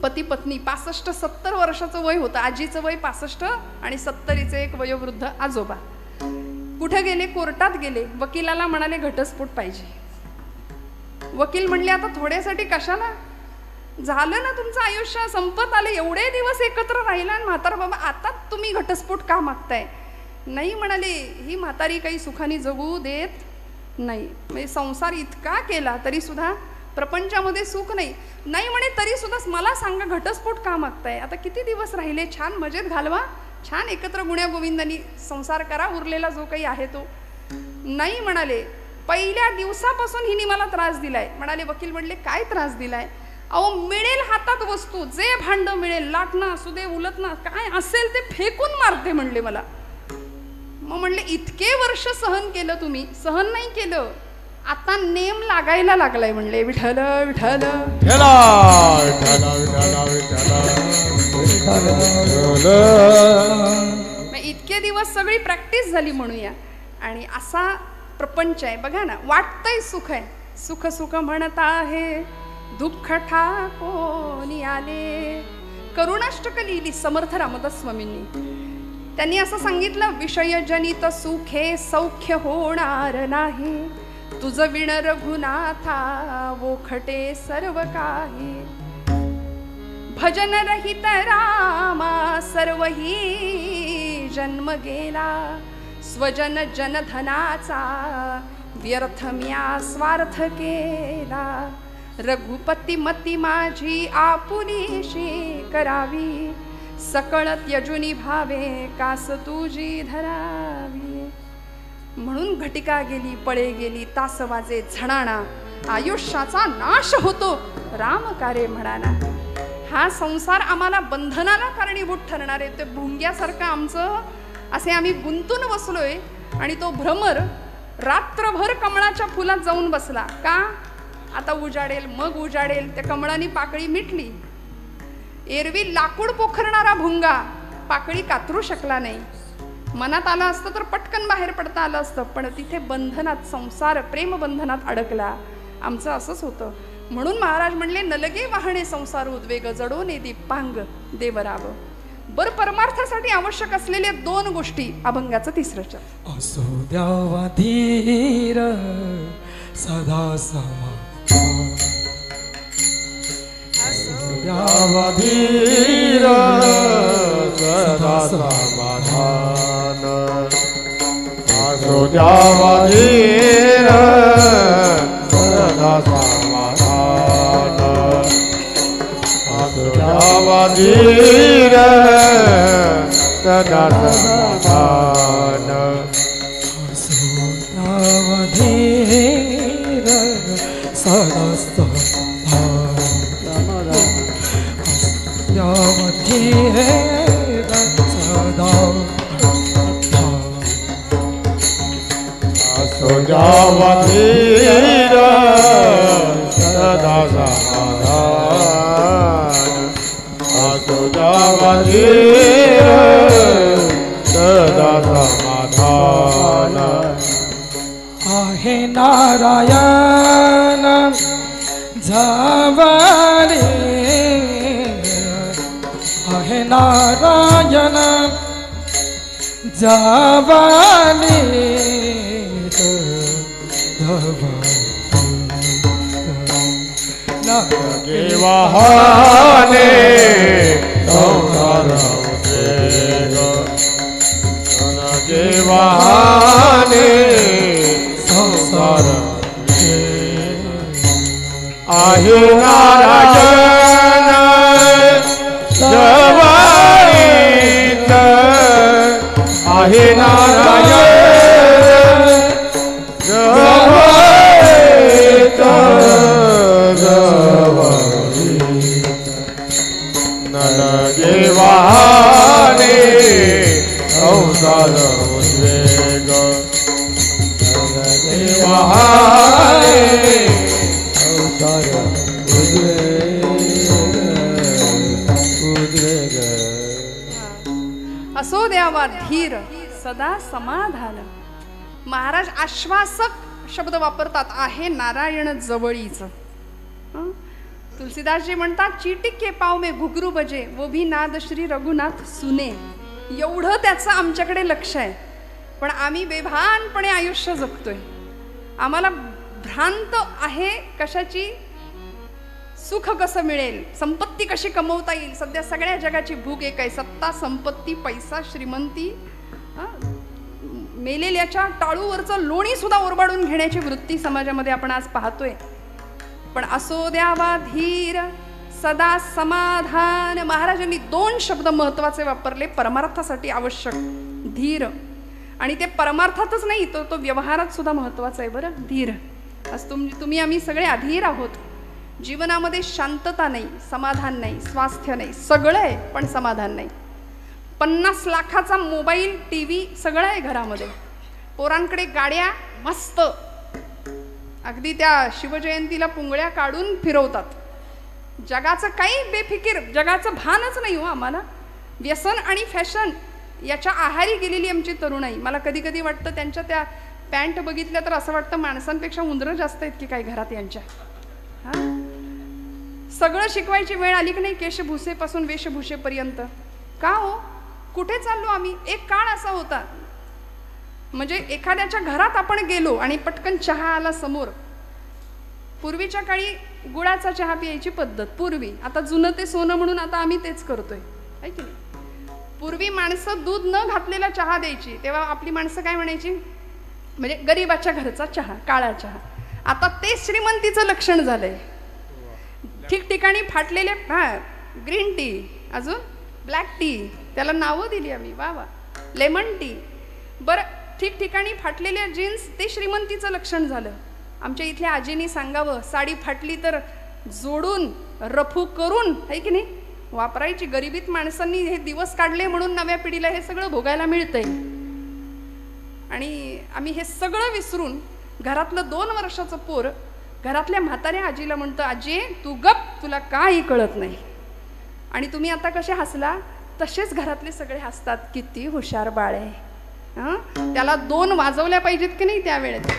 पती पत्नी, 65-70 वर्षाचं वय होतं. आजीचं वय 65 आणि 70चे एक वयोवृद्ध आजोबा. कुठे गेले? कोर्टात गेले. वकिलाला म्हणाले घटस्फोट पाहिजे. वकील म्हणले, आता थोड्यासाठी कशाला? झालं ना तुमचं आयुष्य, संपत आले, एवढे दिवस एकत्र राहिला आणि म्हातारा बाबा आता तुम्ही घटस्फोट का मागताय? नाही म्हणाले, ही म्हातारी काही सुखाने जगू देत नाही. म्हणजे संसार इतका केला तरी सुद्धा प्रपंचामध्ये सुख नाही. नाही म्हणे तरी सुद्धा मला सांगा घटस्फोट का मागताय? आता किती दिवस राहिले, छान मजेत घालवा, छान एकत्र गुण्या गोविंदांनी संसार करा, उरलेला जो काही आहे तो. नाही म्हणाले, पहिल्या दिवसापासून हिने मला त्रास दिलाय. म्हणाले वकील म्हणले, काय त्रास दिलाय? अहो, मिळेल हातात वस्तू, जे भांड मिळेल, लाटणं असू दे, उलटणं काय असेल ते फेकून मारते म्हणले मला. मग म्हणले, इतके वर्ष सहन केलं तुम्ही, सहन नाही केलं, आता नेम लागायला लागलाय म्हणले. विठ्ठल विठ्ठल इतके दिवस सगळी प्रॅक्टिस झाली म्हणूया. आणि असा प्रपंच आहे बघा ना. वाटतंय सुख आहे, सुख सुख म्हणत आहे दुःख ठाकोनी आले. करुणाष्टक लिहिली समर्थ रामदास स्वामींनी. त्यांनी असं सांगितलं, विषयजनित सुखे सौख्य होणार नाही, तुझ विण रघुनाथा वोखटे सर्व काही. भजन रहित रामा सर्वही जन्म गेला, स्वजन जनधनाचा व्यर्थ म्या स्वार्थ केला. रघुपती मती माझी आपुलीशी करावी, सकळ त्यजुनी भावे कास तुझी धरावी. म्हणून घटिका गेली पळे गेली तास वाजे झणाणा, आयुष्याचा नाश होतो राम कार्य म्हणाला. हा संसार आम्हाला बंधनाला कारणीभूत ठरणार आहे. ते भुंग्यासारखं आमचं असे आम्ही गुंतून बसलोय आणि तो भ्रमर रात्रभर कमळाच्या फुलात जाऊन बसला. का? आता उजाडेल मग उजाडेल. त्या कमळानी पाकळी मिटली. एरवी लाकूड पोखरणारा भुंगा पाकळी कातरू शकला नाही. मनात आलं असतं तर पटकन बाहेर पडता आलं असतं, पण तिथे बंधनात, संसार प्रेम बंधनात अडकला. आमचं असंच होतं. म्हणून महाराज म्हणले, नलगे वाहणे संसार उद्वेग, जडोने दीपांग देवराव. बर परमार्थासाठी आवश्यक असलेल्या 2 गोष्टी. अभंगाचं 3रं चरण. असो द्यावा धीर सदा समाधान, असो द्यावा धीर सदा समाधान, असो द्यावा धीर सदा समाधान, असो द्यावा धीर सदा समाधान, असो द्यावा धीर सदा समाधान, द्यावा धीर सदा असो द्यावा धीर सदा समाधान, असो द्यावा धीर सदा समाधान. आहे नारायण जावारे, आहे नारायण जावाले नगे वाहने संसार उद्वेग, नगे वाहने संसार उद्वेग. आहे नारायण जवानीत, आहे नारायण जवानीत नलगे वाहने संसार उद्वेग, नलगे वाहने संसार उद्वेग. असो द्यावा धीर सदा समाधान. महाराज आश्वासक शब्द वापरतात. आहे नारायण जवळीच. तुलसीदासजी म्हणतात, चीटिक के पाव में घुघरू बजे वो भी नाद श्री रघुनाथ सुने. एवढं त्याचं आमच्याकडे लक्ष आहे, पण आम्ही बेभानपणे आयुष्य जगतोय. आम्हाला भ्रांत आहे कशाची? सुख कसं मिळेल, संपत्ती कशी कमवता येईल. सध्या सगळ्या जगाची भूक एक आहे, सत्ता, संपत्ती, पैसा, श्रीमंती. मेलेल्याच्या टाळूवरचं लोणी सुद्धा ओरबाडून घेण्याची वृत्ती समाजामध्ये आपण आज पाहतोय. पण असो द्यावा धीर सदा समाधान. महाराजांनी 2 शब्द महत्वाचे वापरले परमार्थासाठी आवश्यक. धीर. आणि ते परमार्थातच नाही, तो व्यवहारात सुद्धा महत्वाचा आहे बरं. धीर. आज तुम्ही आम्ही सगळे अधीर आहोत. जीवनामध्ये शांतता नाही, समाधान नाही, स्वास्थ्य नाही, सगळं आहे पण समाधान नाही. 50 लाखाचा मोबाईल, टीव्ही सगळं आहे घरामध्ये. पोरांकडे गाड्या मस्त, अगदी त्या शिवजयंतीला पुंगळ्या काढून फिरवतात. जगाचं काही बेफिकीर, जगाचं भानच नाही हो आम्हाला. व्यसन आणि फॅशन याच्या आहारी गेलेली आमची तरुणाई. मला कधी कधी वाटतं त्यांच्या त्या पॅन्ट बघितल्या तर असं वाटतं माणसांपेक्षा उंदरं जास्त आहेत की काय घरात यांच्या. सगळं शिकवायची वेळ आली की नाही, केशभूषेपासून वेशभूषेपर्यंत. का हो, कुठे चाललो आम्ही? एक काळ असा होता, म्हणजे एखाद्याच्या घरात आपण गेलो आणि पटकन चहा आला समोर. पूर्वीच्या काळी गुळाचा चहा प्यायची पद्धत पूर्वी. आता जुनं ते सोनं म्हणून आता आम्ही तेच करतोय, आहे की नाही. पूर्वी माणसं दूध न घातलेला चहा द्यायची, तेव्हा आपली माणसं काय म्हणायची, म्हणजे गरीबाच्या घरचा चहा, काळा चहा. आता ते श्रीमंतीचं लक्षण झालंय. ठिकठिकाणी फाटलेले ग्रीन टी, अजून ब्लॅक टी, त्याला नावं दिली आम्ही, वा वा, लेमन टी. बरं, ठिकठिकाणी फाटलेल्या जीन्स ते श्रीमंतीचं लक्षण झालं. आमच्या इथल्या आजीनी सांगावं, साडी फाटली तर जोडून रफू करून, आहे की नाही, वापरायची. गरिबीत माणसांनी हे दिवस काढले म्हणून नव्या पिढीला हे सगळं भोगायला मिळतंय. आणि आम्ही हे सगळं विसरून घरातलं 2 वर्षाचं पोर घरातल्या म्हाताऱ्या आजीला म्हणतं, आजी तू गप, तुला काही कळत नाही. आणि तुम्ही आता कसे हसला तसेच घरातले सगळे हसतात, किती हुशार बाळ आहे. त्याला 2 वाजवल्या पाहिजेत की नाही त्यावेळेत.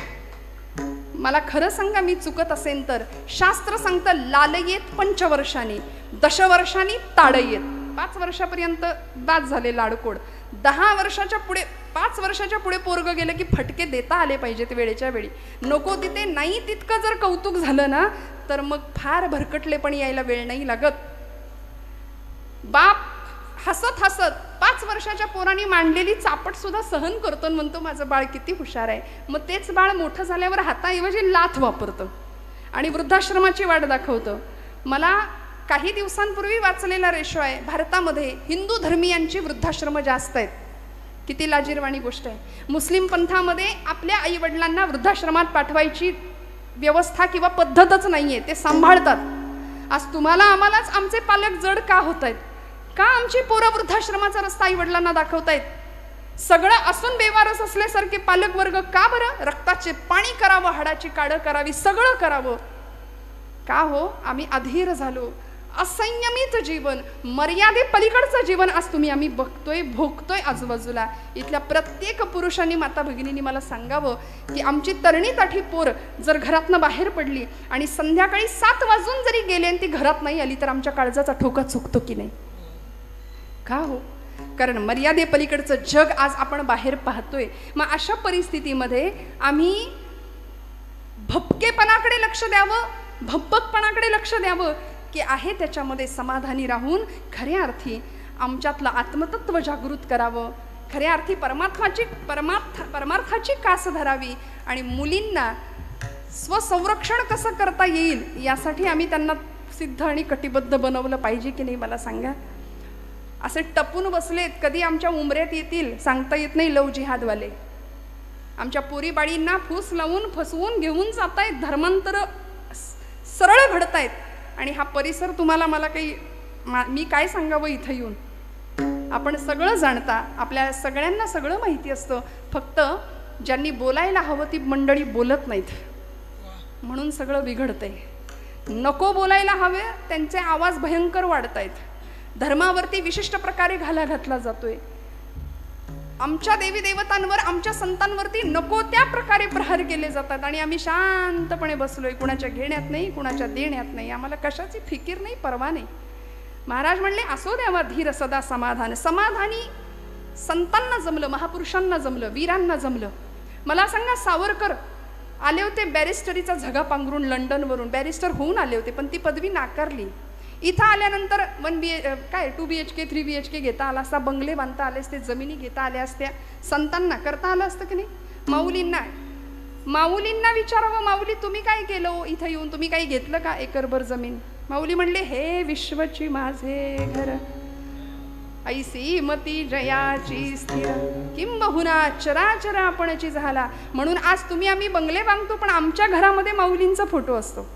मला खरं सांगा, मी चुकत असेन तर. शास्त्र सांगतं, लालयेत 5 वर्षांनी, 10 वर्षांनी ताडयेत. 5 वर्षापर्यंत बाद झाले लाडकोड. 10 वर्षाच्या पुढे, 5 वर्षाच्या पुढे पोरग गेलं की फटके देता आले पाहिजेत वेळेच्या वेळी. नको तिथे नाही तितकं जर कौतुक झालं ना, तर मग फार भरकटले पण यायला वेळ नाही लागत. बाप हसत हसत 5 वर्षाच्या पोरांनी मांडलेली चापट सुद्धा सहन करतो, म्हणतो माझं बाळ किती हुशार आहे. मग तेच बाळ मोठं झाल्यावर हाताऐवजी लाथ वापरतं आणि वृद्धाश्रमाची वाट दाखवतं. मला काही दिवसांपूर्वी वाचलेला रेशो आहे, भारतामध्ये हिंदू धर्मीयांची वृद्धाश्रम जास्त आहेत. किती लाजिरवाणी गोष्ट आहे. मुस्लिम पंथामध्ये आपल्या आई वडिलांना वृद्धाश्रमात पाठवायची व्यवस्था किंवा पद्धतच नाहीये, ते सांभाळतात. आज तुम्हाला आम्हालाच आमचे पालक जड का होत आहेत? का आमची पोरं वृद्धाश्रमाचा रस्ता आई वडिलांना दाखवतायत? सगळं असून बेवारस असल्यासारखे पालक वर्ग का बरं? रक्ताचे पाणी करावं, हाडाची काढं करावी, सगळं करावं का हो? आम्ही अधीर झालो. असंयमित जीवन, मर्यादे पलीकडचं जीवन आज आम्ही बघतोय, भोगतोय आजूबाजूला. इथल्या प्रत्येक पुरुषांनी, माता भगिनींनी मला सांगावं की आमची तरणी ताठी पोर जर घरातनं बाहेर पडली आणि संध्याकाळी 7 वाजून जरी गेले आणि ती घरात नाही आली तर आमच्या काळजाचा ठोका चुकतो की नाही? का हो? कारण मर्यादे पलीकडचं जग आज आपण बाहेर पाहतोय. मग अशा परिस्थितीमध्ये आम्ही भपकेपणाकडे लक्ष द्यावं, भप्पकपणाकडे लक्ष द्यावं की आहे त्याच्यामध्ये समाधानी राहून खऱ्या अर्थी आमच्यातलं आत्मतत्व जागृत करावं, खऱ्या अर्थी परमार्थाची कास धरावी आणि मुलींना स्वसंरक्षण कसं करता येईल यासाठी आम्ही त्यांना सिद्ध आणि कटिबद्ध बनवलं पाहिजे की नाही? मला सांगा. असे टपून बसलेत, कधी आमच्या उमऱ्यात येतील सांगता येत नाही. लव जिहादवाले आमच्या पोरीबाळींना फूस लावून फसवून घेऊन जातायत, धर्मांतर सरळ घडतायत. आणि हा परिसर तुम्हाला, मला काही, मी काय सांगावं इथं येऊन? आपण सगळं जाणता, आपल्या सगळ्यांना सगळं माहिती असतं, फक्त ज्यांनी बोलायला हवं ती मंडळी बोलत नाहीत म्हणून सगळं बिघडतंय. नको बोलायला हवे त्यांचे आवाज भयंकर वाढतायत. धर्मावरती विशिष्ट प्रकारे घाला घातला जातोय. आमच्या देवी देवतांवर, आमच्या संतांवरती नको त्या प्रकारे प्रहार केले जातात आणि आम्ही शांतपणे बसलोय, कुणाच्या घेण्यात नाही, कुणाच्या देण्यात नाही. आम्हाला कशाची फिकीर नाही, परवा नाही. महाराज म्हणले, असो द्यावा धीर सदा समाधान. समाधानी संतांना जमलं, महापुरुषांना जमलं, वीरांना जमलं. मला सांगा, सावरकर आले होते बॅरिस्टरीचा झगा पांघरून लंडनवरून, बॅरिस्टर होऊन आले होते, पण ती पदवी नाकारली. इथं आल्यानंतर 2 BHK 3 BHK घेता आला असता, बंगले बांधता आले असते, जमिनी घेता आल्या असत्या. संतांना करता आलं असतं की नाही? माऊलींना विचारावं, माऊली तुम्ही काय केलं इथं येऊन? तुम्ही काही घेतलं का एकरभर जमीन? माऊली म्हणले, हे विश्वची माझे घर, ऐसी मती जयाची स्थिर, किंबहुना चराचर आपणची झाला. म्हणून आज आम्ही बंगले बांधतो, पण आमच्या घरामध्ये माऊलींचा फोटो असतो.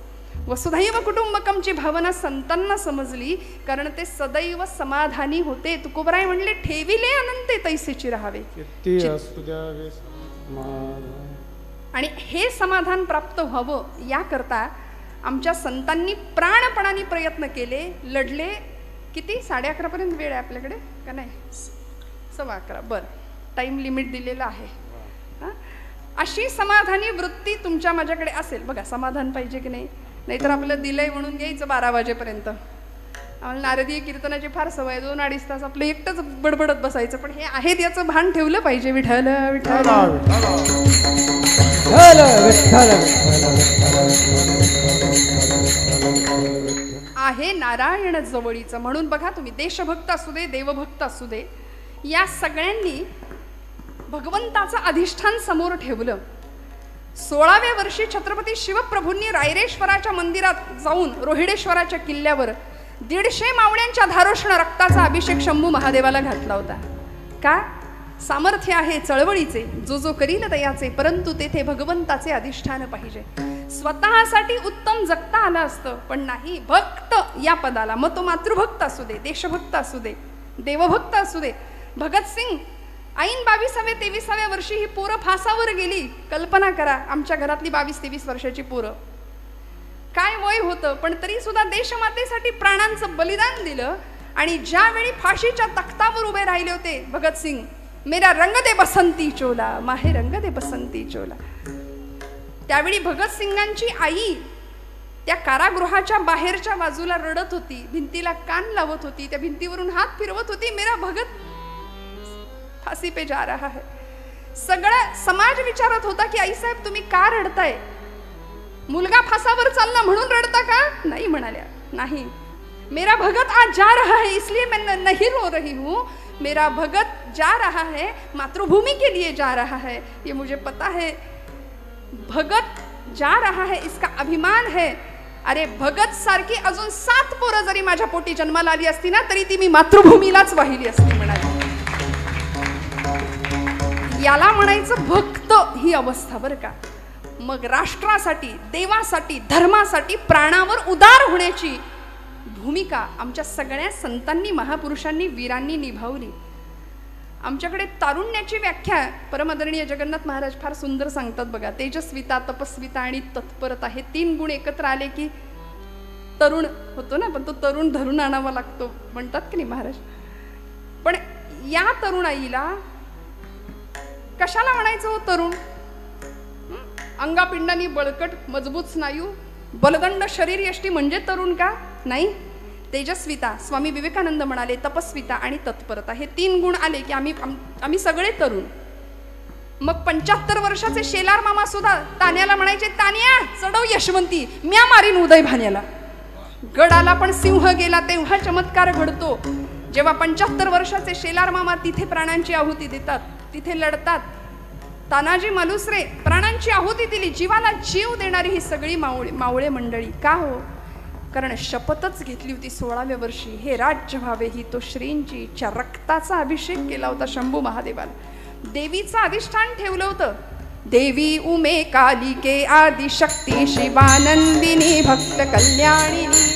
वसुधैव कुटुंबकमची भावना संतांना समजली, कारण ते सदैव समाधानी होते. तुकोबराय म्हणले, ठेविले अनंते तैसेची राहावे. आणि हे समाधान प्राप्त व्हावं याकरता आमच्या संतांनी प्राणपणाने प्रयत्न केले, लढले. किती? 11:30 पर्यंत वेळ आहे आपल्याकडे का नाही? 11:15. बरं, टाइम लिमिट दिलेला आहे. अशी समाधानी वृत्ती तुमच्या माझ्याकडे असेल. बघा समाधान पाहिजे की नाही, नाहीतर आपलं दिलंय म्हणून घ्यायचं 12 वाजेपर्यंत. आम्हाला नारदीय कीर्तनाची फार सवय, 2-2.5 तास आपलं एकटंच बडबडत बसायचं. पण हे आहेत याचं भान ठेवलं पाहिजे. विठ्ठल विठ्ठल आहे नारायण जवळीचं. म्हणून बघा तुम्ही, देशभक्त असू दे, देवभक्त असू दे, या सगळ्यांनी भगवंताचं अधिष्ठान समोर ठेवलं. 16व्या वर्षी छत्रपती शिवप्रभूंनी रायरेश्वराच्या मंदिरात जाऊन रोहिडेश्वराच्या किल्ल्यावर 150 मावळ्यांच्या धारोष्ण रक्ताचा अभिषेक शंभू महादेवाला घातला होता. का? सामर्थ्य आहे चळवळीचे, जो जो करील दयाचे, परंतु तेथे भगवंताचे अधिष्ठान पाहिजे. स्वतःसाठी उत्तम जगता आलं असतं, पण नाही. भक्त या पदाला, मग तो मातृभक्त असू दे, देशभक्त असू दे, देवभक्त असू दे. भगतसिंग ऐन 22व्या-23व्या वर्षी ही पोरं फासावर गेली. कल्पना करा, आमच्या घरातली 22-23 वर्षाची पोरं, काय वय होतं, पण तरी सुद्धा देशमातेसाठी प्राणांचं बलिदान दिलं. आणि ज्यावेळी फाशीच्या तख्तावर उभे राहिले होते भगतसिंग, मेरा रंग दे बसंती चोला, माहे रंग दे बसंती चोला, त्यावेळी भगतसिंगांची आई त्या कारागृहाच्या बाहेरच्या बाजूला रडत होती, भिंतीला कान लावत होती, त्या भिंतीवरून हात फिरवत होती, मेरा भगत फाशी पे जा रहा है. सगळा समाज विचारत होता की आई साहेब तुम्ही का रडताय, मुलगा फासावर चालला म्हणून रडता का? नाही म्हणाल्या, नाही, मेरा भगत आज जा रहा है इसलिए मैं नहीं रो रही हूँ, मेरा भगत जा रहा है, मातृभूमि के लिए जा रहा है, ये मुझे पता है, भगत जा रहा है इसका अभिमान है. अरे भगत सारखी अजून 7 पोरं जरी माझ्या पोटी जन्माला आली असती ना, तरी ती मी मातृभूमीलाच वाहिली असती म्हणाली. याला म्हणायचं भक्त ही अवस्था बरं का. मग राष्ट्रासाठी, देवासाठी, धर्मासाठी प्राणावर उदार होण्याची भूमिका आमच्या सगळ्या संतांनी, महापुरुषांनी, वीरांनी निभावली. आमच्याकडे तारुण्याची व्याख्या परमादरणीय जगन्नाथ महाराज फार सुंदर सांगतात बघा. तेजस्विता, तपस्विता आणि तत्परता हे 3 गुण एकत्र आले की तरुण होतो ना, पण तो तरुण धरून आणावा लागतो म्हणतात की नाही महाराज. पण या तरुणाईला कशाला म्हणायचं हो तरुण? अंगापिंडानी बळकट, मजबूत स्नायू, बलदंड शरीर यष्टी म्हणजे तरुण का? नाही. तेजस्विता, स्वामी विवेकानंद म्हणाले, तपस्विता आणि तत्परता हे 3 गुण आले की आम्ही सगळे तरुण. मग 75 वर्षाचे शेलार मामा सुद्धा तान्याला म्हणायचे, तान्या चढव यशवंती, म्या मारीन उदय भान्याला. गडाला पण सिंह गेला तेव्हा चमत्कार घडतो, जेव्हा 75 वर्षाचे शेलार मामा तिथे प्राणांची आहुती देतात, तिथे लढतात. तानाजी मालुसरे प्राणांची आहुती दिली, जीवाला जीव देणारी ही सगळी मावळे मंडळी. का हो? कारण शपथच घेतली होती 16व्या वर्षी, हे राज्य व्हावे ही तो श्रींची इच्छा. रक्ताचा अभिषेक केला होता शंभू महादेवाला, देवीचं अधिष्ठान ठेवलं होतं. देवी उमे कालिके आदिशक्ती शिवानंदिनी भक्त कल्याणिनी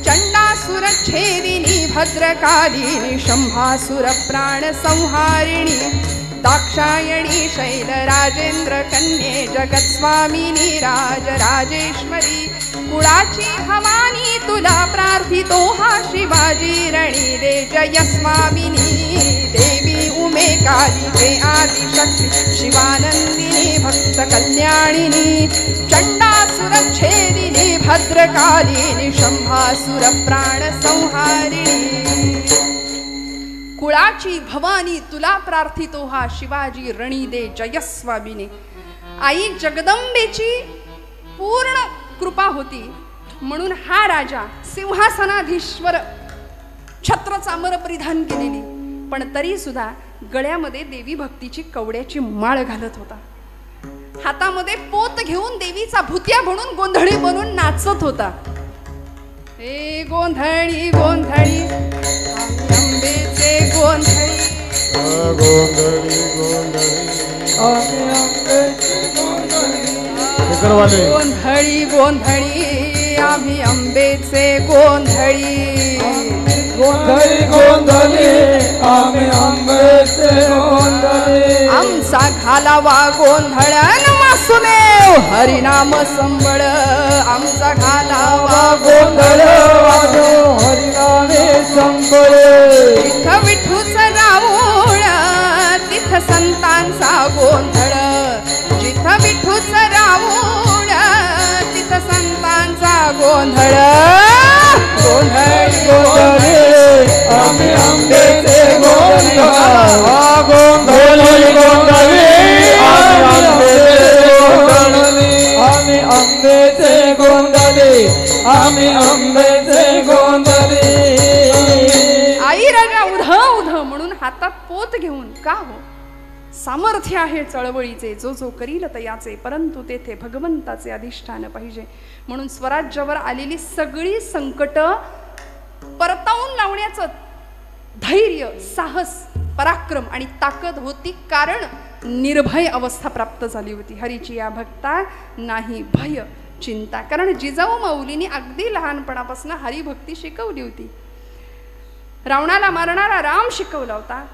चंडासुर छेदिनी भद्रकालिनी शंभासुर प्राण संहारिणी दाक्षायणी शैल राजेंद्र कन्ये जगत्स्वामिनी राजराजेश्वरी कुळाची भवानी तुला प्रार्थितो हा शिवाजी रणी दे जय स्वामिनी. देवी उमे कालिके आदिशक्ती शिवानंदिनी भक्त कल्याणिनी चंडासुर छेदिनी भद्रकालिनी शंभासुर प्राण संहारिणी. कुळाची भवानी तुला प्रार्थितो हा शिवाजी रणी दे जय स्वामिनी. आई जगदंबेची पूर्ण कृपा होती म्हणून हा राजा सिंहासनाधीश्वर छत्र चामर परिधान केलेली, पण तरी सुद्धा गळ्यामध्ये देवी भक्तीची कवड्याची माळ घालत होता. हातामध्ये पोत घेऊन देवीचा भुतिया बनून गोंधळी बनून नाचत होता. हे गोंधळी गोंधळी अंबेचे गोंधळी गोंधळी गोंधळी गोंधळी आम्ही अंबेचे गोंधळी गोंधळी गोंधळी आम्ही अंबेचे गोंधळी. आमचा घालावा गोंधळन वासुदेव हरिनाम संबळ. आमचा घालावा गोंधळ हरिनामे संबळ. जिथं विठूच राऊळ तिथं संतांचा गोंधळ, जिथं गोंधळी गोंधळी आम्ही आंब्याचे गोंधळी गोंधळी गोंधळी आम्ही आंब्याचे गोंधळी आम्ही आंब्याचे गोंधळी. आई राजा उध उध म्हणून हातात पोत घेऊन का हो सामर्थ्य आहे चळवळीचे जो जो करील तयाचे परंतु तेथे भगवंताचे अधिष्ठान पाहिजे. म्हणून स्वराज्यावर आलेली सगळी संकट परतावून लावण्याचं धैर्य साहस पराक्रम आणि ताकद होती कारण निर्भय अवस्था प्राप्त झाली होती. हरीची या भक्ता नाही भय चिंता. कारण जिजाऊ माऊलींनी अगदी लहानपणापासून हरिभक्ती शिकवली होती. रावणाला मारणारा राम शिकवला होता,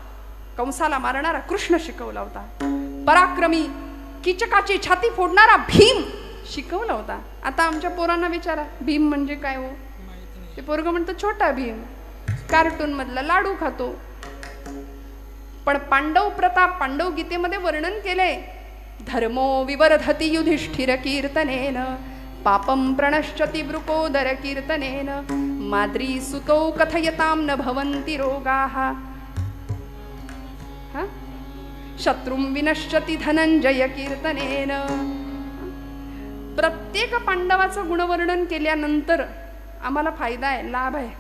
कंसाला मारणारा कृष्ण शिकवला होता, पराक्रमी कीचकाची छाती फोडणारा भीम शिकवला होता. आता आमच्या पोरांना विचारा भीम म्हणजे काय हो, ते पोरग म्हणतं छोटा भीम, कार्टून मधला लाडू खातो. पण पांडव प्रताप पांडव गीतेमध्ये वर्णन केले. धर्मो विवर्धति युधिष्ठिर कीर्तनेन पापम प्रणश्यति वृकोदर कीर्तनेन माद्री सुतौ कथयतां न भवन्ति रोगाः शत्रुं विनश्यति धनंजय कीर्तनेन. प्रत्येक पांडवाचं गुणवर्णन केल्यानंतर आम्हाला फायदा आहे, लाभ आहे.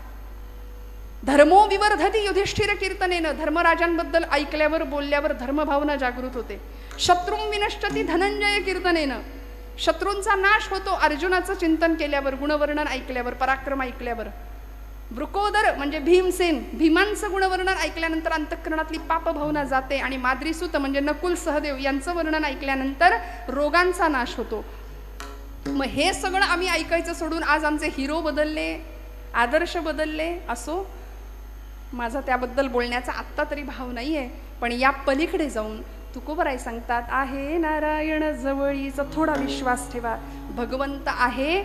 धर्मो विवर्धति युधिष्ठिर कीर्तनेन धर्मराजांबद्दल ऐकल्यावर बोलल्यावर धर्मभावना जागृत होते. शत्रुं विनश्यति धनंजय कीर्तनेन शत्रूंचा नाश होतो अर्जुनाचं चिंतन केल्यावर, गुणवर्णन ऐकल्यावर, पराक्रम ऐकल्यावर. वृकोदर म्हणजे भीमसेन, भीमांचं गुणवर्णन ऐकल्यानंतर अंतःकरणातली पापभावना जाते. आणि माद्रीसूत म्हणजे नकुल सहदेव यांचं वर्णन ऐकल्यानंतर रोगांचा नाश होतो. मग हे सगळं आम्ही ऐकायचं सोडून आज आमचे हिरो बदलले, आदर्श बदलले. असो, माझा त्याबद्दल बोलण्याचा आत्ता तरी भाव नाही आहे. पण या पलीकडे जाऊन तुकोबराय सांगतात आहे नारायण जवळीचा थोडा विश्वास ठेवा. भगवंत आहे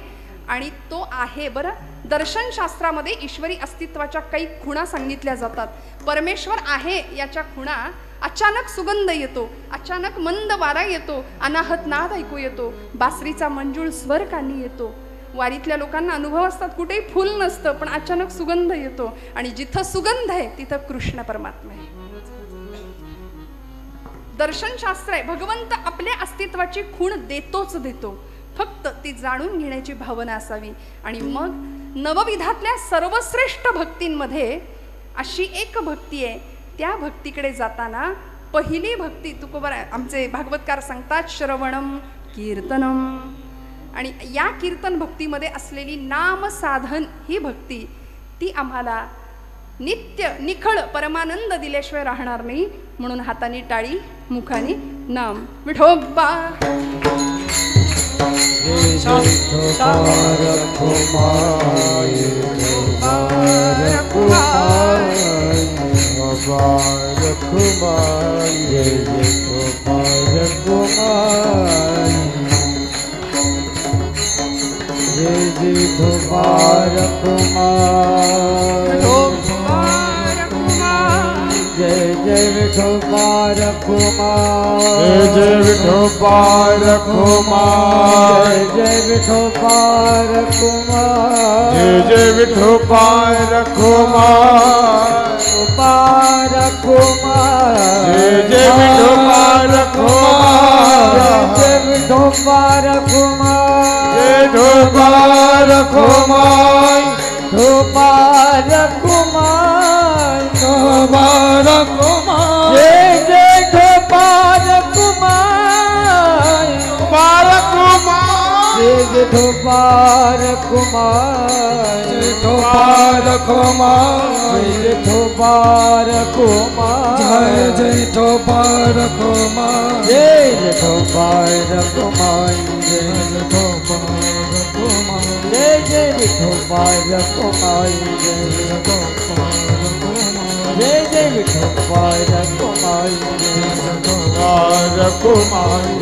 आणि तो आहे. बरं, दर्शनशास्त्रामध्ये ईश्वरी अस्तित्वाच्या काही खुणा सांगितल्या जातात. परमेश्वर आहे याच्या खुणा अचानक सुगंध येतो, अचानक मंद वारा येतो, अनाहत नाद ऐकू येतो, बासरीचा मंजूळ स्वर कानी येतो. वारीतल्या लोकांना अनुभव असतात, कुठेही फुल नसतं पण अचानक सुगंध येतो. आणि जिथं सुगंध आहे तिथं कृष्ण परमात्मा आहे. दर्शनशास्त्र आहे. भगवंत आपल्या अस्तित्वाची खूण देतोच देतो, फक्त ती जाणून घेण्याची भावना असावी. आणि मग नवविधातल्या सर्वश्रेष्ठ भक्तींमध्ये अशी एक भक्ती आहे, त्या भक्तीकडे जाताना पहिली भक्ती तुकोबराय आमचे भागवतकार सांगतात श्रवणम कीर्तनम. आणि या कीर्तन भक्तीमध्ये असलेली नाम साधन ही भक्ती ती आम्हाला नित्य निखळ परमानंद दिल्याशिवाय राहणार नाही. म्हणून हाताने टाळी, मुखाने नाम विठोबा. जय जय विठोबार कुमार, जय विठोबार कुमार, जय विठोबार कुमार, जय विठोबार कुमार, कुमार कुमार, जय विठोबार कुमार, जय विठोबार कुमार, जय विठोबार कुमार, कुमार कुमार, कुमार कुमार, जय जय कुमार कुमार, कुमार कुमार, जय कुमार कुमार, कुमार कुमार, जय कुमार कुमार, जय कुमार कुमार, जय कुमार कुमार, जय कुमार कुमार, जय जय कुमार कुमार, जय कुमार कुमार, जय जय विठोबा रखुमाई विठोबा रखुमाई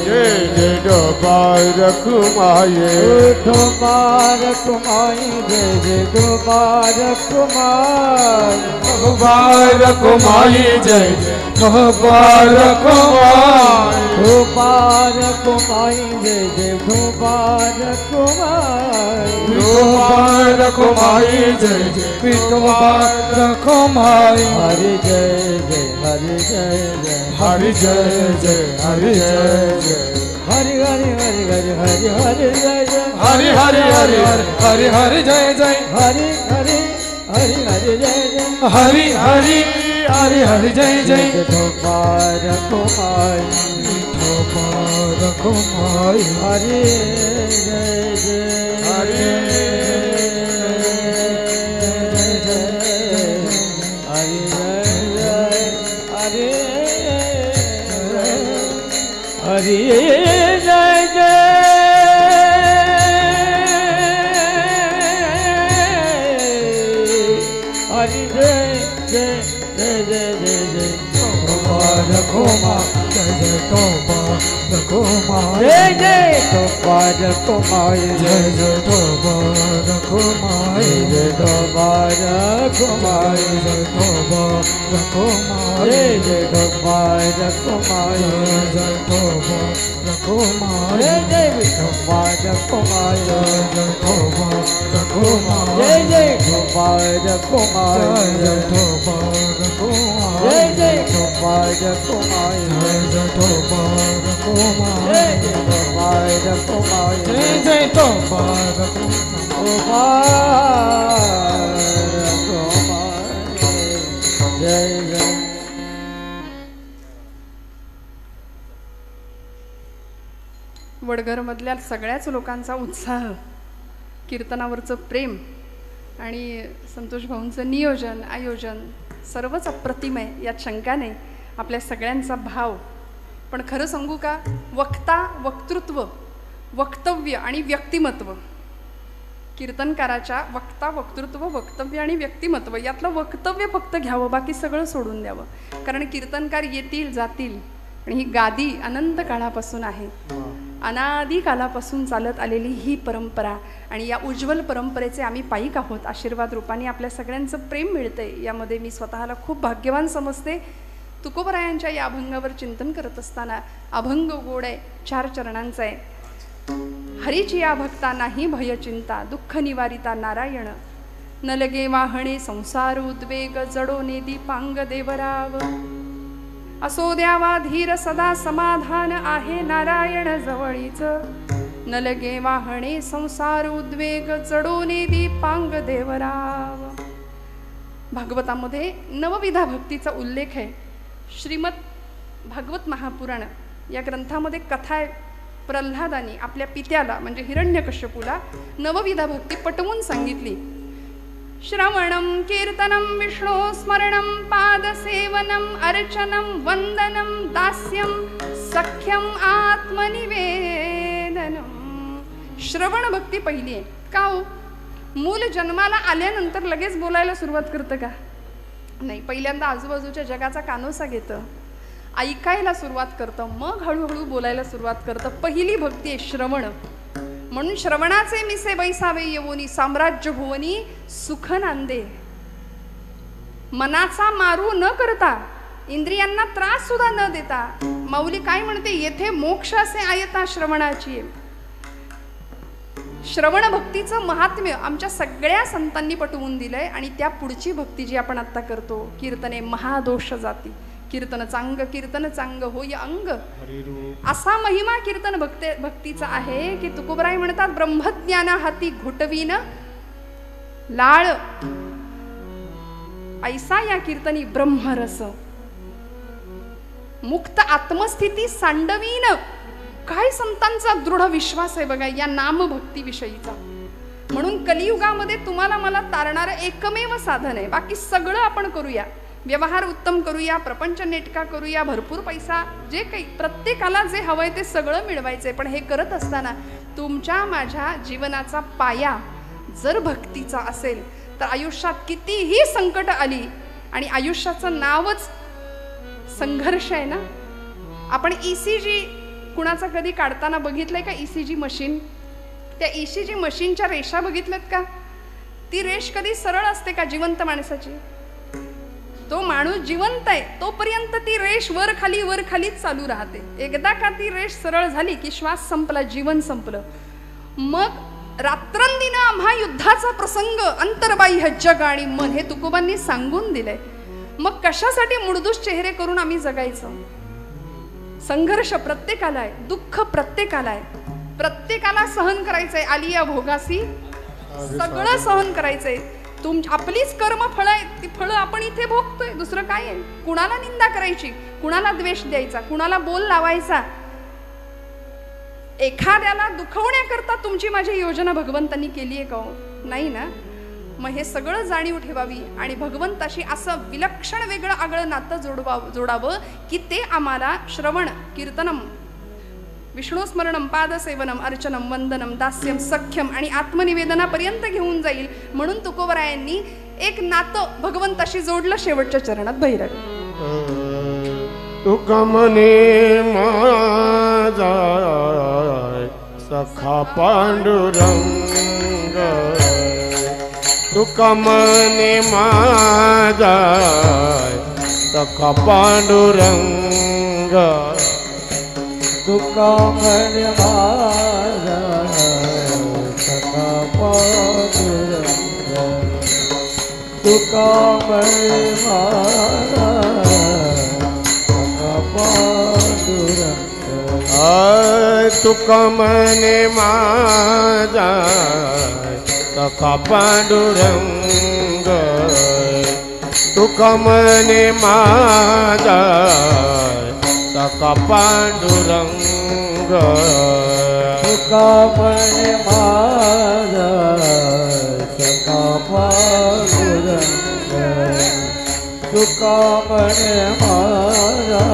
जय जय ढोबा रखुमाई विठोबा रखुमाई जय जय ढोबा रखुमाई ढोबा रखुमाई जय जय ढोबा रखुमाई ढोबा रखुमाई जय जय ढोबा रखुमाई ढोबा रखुमाई जय जय विठोबा रखुमाई हरि जय जय हरि जय जय हरि जय जय हरि जय जय हरि हरि हरि हरि हरि हरि जय जय हरि हरि हरि हरि हरि जय जय हरि हरि हरि हरि जय जय हरि हरि हरि हरि जय जय ढोबा रखुमाई ढोबा रखुमाई हरि जय जय हरि हरि जय जय हरि हरि जय जय हरि जय जय जय जय जय जय ढोबा रखुमाई जय जय ढोबा रखुमाई जय जय ढोबा रखुमाई जय जय ढोबा रखुमाई जय ढोबा रखुमाई जय ढोबा रखुमाई जय जय ढोबा रखुमाई जय जय ढोबा रखुमाई जय जय विठोबा रखुमाई जय जय ढोबा रखुमाई जय जय ढोबा रखुमाई जय जय ढोबा रखुमाई जय जय ढोबा रखुमाई जय जय ढोबा रखुमाई जय जय ढोबा रखुमाई जय जय ढोबा रखुमाई ढोबा रखुमाई जय जय वडघरमधल्या सगळ्याच लोकांचा उत्साह, कीर्तनावरचं प्रेम आणि संतोष भाऊंचं नियोजन आयोजन सर्वच अप्रतिम आहे, यात शंका नाही. आपल्या सगळ्यांचा भाव. पण खरं सांगू का, वक्ता, वक्तृत्व, वक्तव्य आणि व्यक्तिमत्व, कीर्तनकाराच्या वक्ता, वक्तृत्व, वक्तव्य आणि व्यक्तिमत्व यातलं वक्तव्य फक्त घ्यावं, बाकी सगळं सोडून द्यावं. कारण कीर्तनकार येतील जातील, आणि ही गादी अनंत काळापासून आहे, अनादी कालापासून चालत आलेली ही परंपरा, आणि या उज्ज्वल परंपरेचे आम्ही पायीक आहोत. आशीर्वाद रूपाने आपल्या सगळ्यांचं प्रेम मिळतंय, यामध्ये मी स्वतःला खूप भाग्यवान समजते. तुकोबरायांच्या या अभंगावर चिंतन करत असताना अभंग गोड आहे, 4 चरणांचा आहे. हरीची या भक्ता नाही भय चिंता, दुःख निवारिता नारायण, न लगे वाहणे संसार उद्वेग, जडो नेदी पांग देवराव, असो द्यावा धीर सदा समाधान, आहे नारायण जवळीच, न लगे वाहणे संसार उद्वेग, जडो नेदी पांग देवराव. भागवतामध्ये नवविधा भक्तीचा उल्लेख आहे. श्रीमद भागवत महापुराण या ग्रंथामध्ये कथा आहे. प्रल्हादानी आपल्या पित्याला म्हणजे हिरण्यकश्यपूला नवविधा भक्ती पटवून सांगितली. श्रवणं कीर्तनं विष्णु स्मरणं पादसेवनं अर्चनं वंदनं दास्यं सख्यं आत्मनिवेदनं. श्रवण भक्ती पहिली आहे. का हो, मूल जन्माला आल्यानंतर लगेच बोलायला सुरुवात करतं का? नाही, पहिल्यांदा आजूबाजूच्या जगाचा कानोसा घेतं, ऐकायला सुरुवात करतं, मग हळूहळू बोलायला सुरुवात करतं. पहिली भक्ती आहे श्रवण. म्हणून श्रवणाचे मिसे बैसावे येवोनी, साम्राज्य भुवनी सुख नांदे. मनाचा मारू न करता, इंद्रियांना त्रास सुद्धा न देता, माऊली काय म्हणते, येथे मोक्ष असे आयता श्रवणाची. श्रवण भक्तीचं महात्म्य आमच्या सगळ्या संतांनी पटवून दिलंय. आणि त्या पुढची भक्ती जी आपण आता करतो, कीर्तने महादोष जाती, कीर्तन चांग कीर्तन चांग होय अंग, असा महिमा कीर्तन भक्तीचा आहे की तुकोबराय म्हणतात, ब्रह्मज्ञाना हाती घुटवीन लाळ, ऐसा या कीर्तनी ब्रह्मरस, मुक्त आत्मस्थिती सांडवीन. काय संतांचा दृढ विश्वास आहे बघा या नामभक्ती विषयीचा. म्हणून कलियुगामध्ये तुम्हाला मला तारणारं एकमेव साधन आहे. बाकी सगळं आपण करूया, व्यवहार उत्तम करूया, प्रपंच नेटका करूया, भरपूर पैसा, जे काही प्रत्येकाला जे हवंय ते सगळं मिळवायचंय. पण हे करत असताना तुमच्या माझ्या जीवनाचा पाया जर भक्तीचा असेल तर आयुष्यात कितीही संकट आली, आणि आयुष्याचं नावच संघर्ष आहे ना. आपण ECG कुणाचा कधी काढताना बघितलंय का? ECG मशीन, त्या ECG मशीनच्या रेषा बघितल्यात का? ती रेष कधी सरळ असते का जिवंत माणसाची? तो माणूस जिवंत आहे तोपर्यंत ती रेष वर खाली चालू राहते. एकदा का ती रेष सरळ झाली की श्वास संपला, जीवन संपलं. मग रात्रंदिन आम्हा युद्धाचा प्रसंग, अंतर्बाह्य जग आणि मन, हे तुकोबांनी सांगून दिलंय. मग कशासाठी मुडदूस चेहरे करून आम्ही जगायचं? संघर्ष प्रत्येकाला आहे, दुःख प्रत्येकाला आहे, प्रत्येकाला सहन करायचंय. आलिया भोगासी सगळं सहन करायचंय. आपलीच कर्म फळं आहेत, ती फळं आपण इथे भोगतोय. दुसरं काय आहे? कुणाला निंदा करायची, कुणाला द्वेष द्यायचा, कुणाला बोल लावायचा? एखाद्याला दुखवण्याकरता तुमची माझी योजना भगवंतांनी केली आहे का? नाही ना. मग हे सगळं जाणीव ठेवावी आणि भगवंताशी असं विलक्षण वेगळं आगळं नातं जोडावं की ते आम्हाला श्रवण, कीर्तनम, विष्णुस्मरणम, पादसेवनम, अर्चनम, वंदनम, दास्यम, सख्यम आणि आत्मनिवेदनापर्यंत घेऊन जाईल. म्हणून तुकोबरायांनी एक नातं भगवंताशी जोडलं शेवटच्या चरणात. भैरवी तुका मने माझा सखा पांडुरंग, तुका मने माझा सखा पांडुरंग, तुका म्हणे माझा सखा पांडुरंग, तुका म्हणे माझा सखा पांडुरंग. तुका मने माझा सखा पांडुरंग, तुका मने माझा सखा पांडुरंग, तुका म्हणे माझा सखा पांडुरंग, तुका म्हणे माझा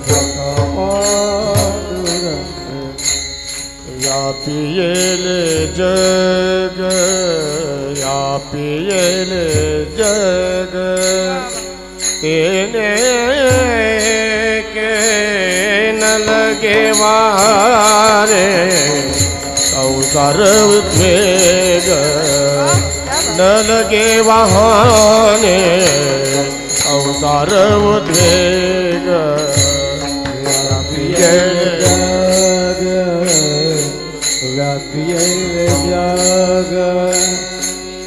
सखा पांडुरंग. व्यापियेले जग, व्यापियेले जग, तेने के न लगे वारे, संसार उद्वेग न लगे वाहने, संसार उद्वेग. व्यापियेले जग,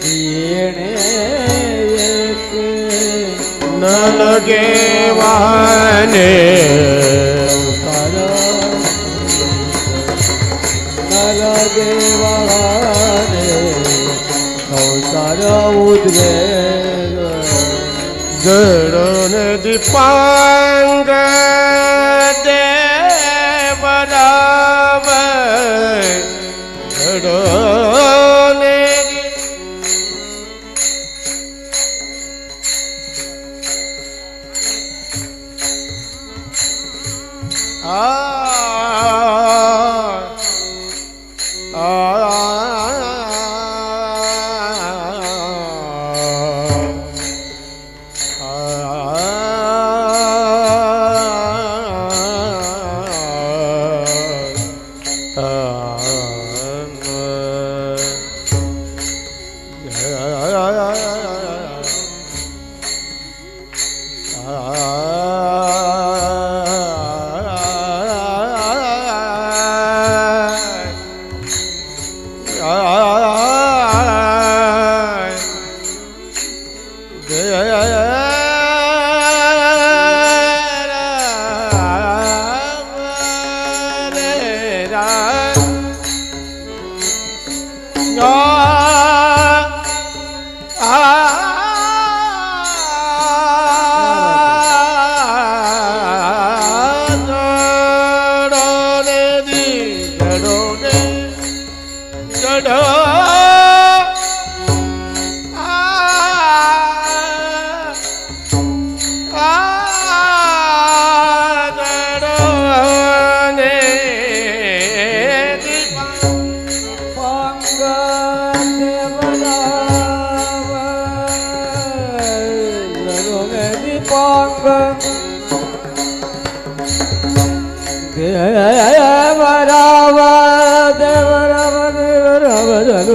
येणे येते न लगे वाहने, न लगे वाहने, संसार उद्वेग. जडोन दीपांग देवराव, जडोन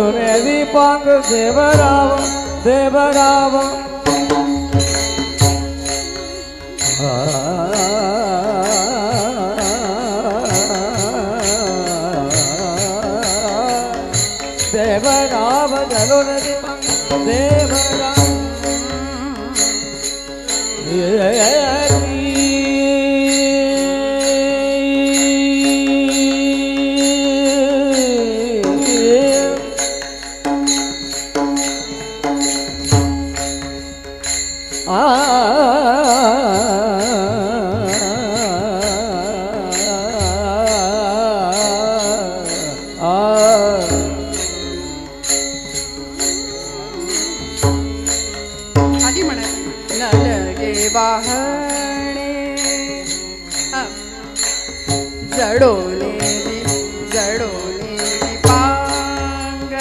जळून दीपांग देवराव देवराव देवराव जळून दीपांग देवराव आधी म्हणायचं नलगे वाहणे जडोले जडोले दीपांग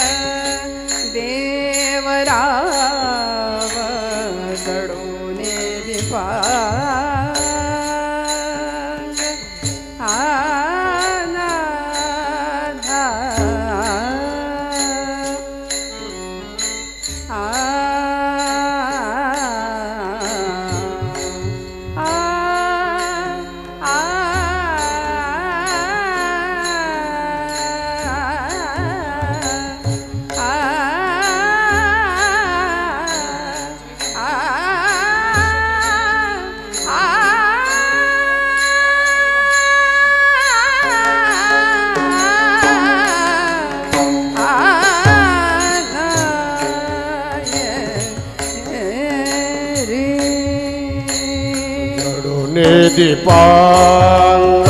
देवराव जडोले दीपांग आनाधा दीपांग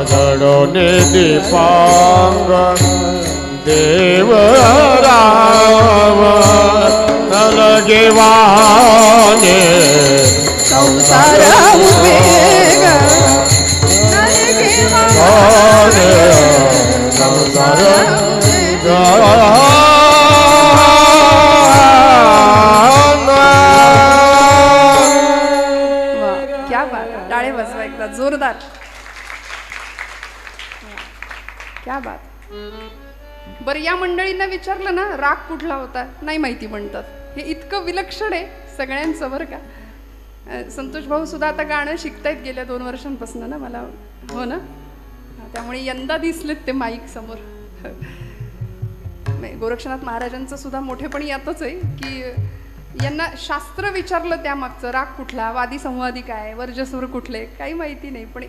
जडोने दीपांग देवराव नलगे वाहने संसार उपेग नलगे वाहने संसार टाळे बसवा एकदा जोरदार. क्या बात. बरं या मंडळींना विचारलं ना राग कुठला होता नाही माहिती म्हणतात. हे इतकं विलक्षण आहे सगळ्यांचं बरं का. संतोष भाऊ सुद्धा आता गाणं शिकतायत गेल्या 2 वर्षांपासून ना मला. हो ना. त्यामुळे यंदा दिसलेत ते माईक समोर. गोरक्षनाथ महाराजांचं सुद्धा मोठेपण यातच आहे की यांना शास्त्र विचारलं त्यामागचं राग कुठला वादी संवादी काय वर्जस्वर कुठले काही माहिती नाही. पण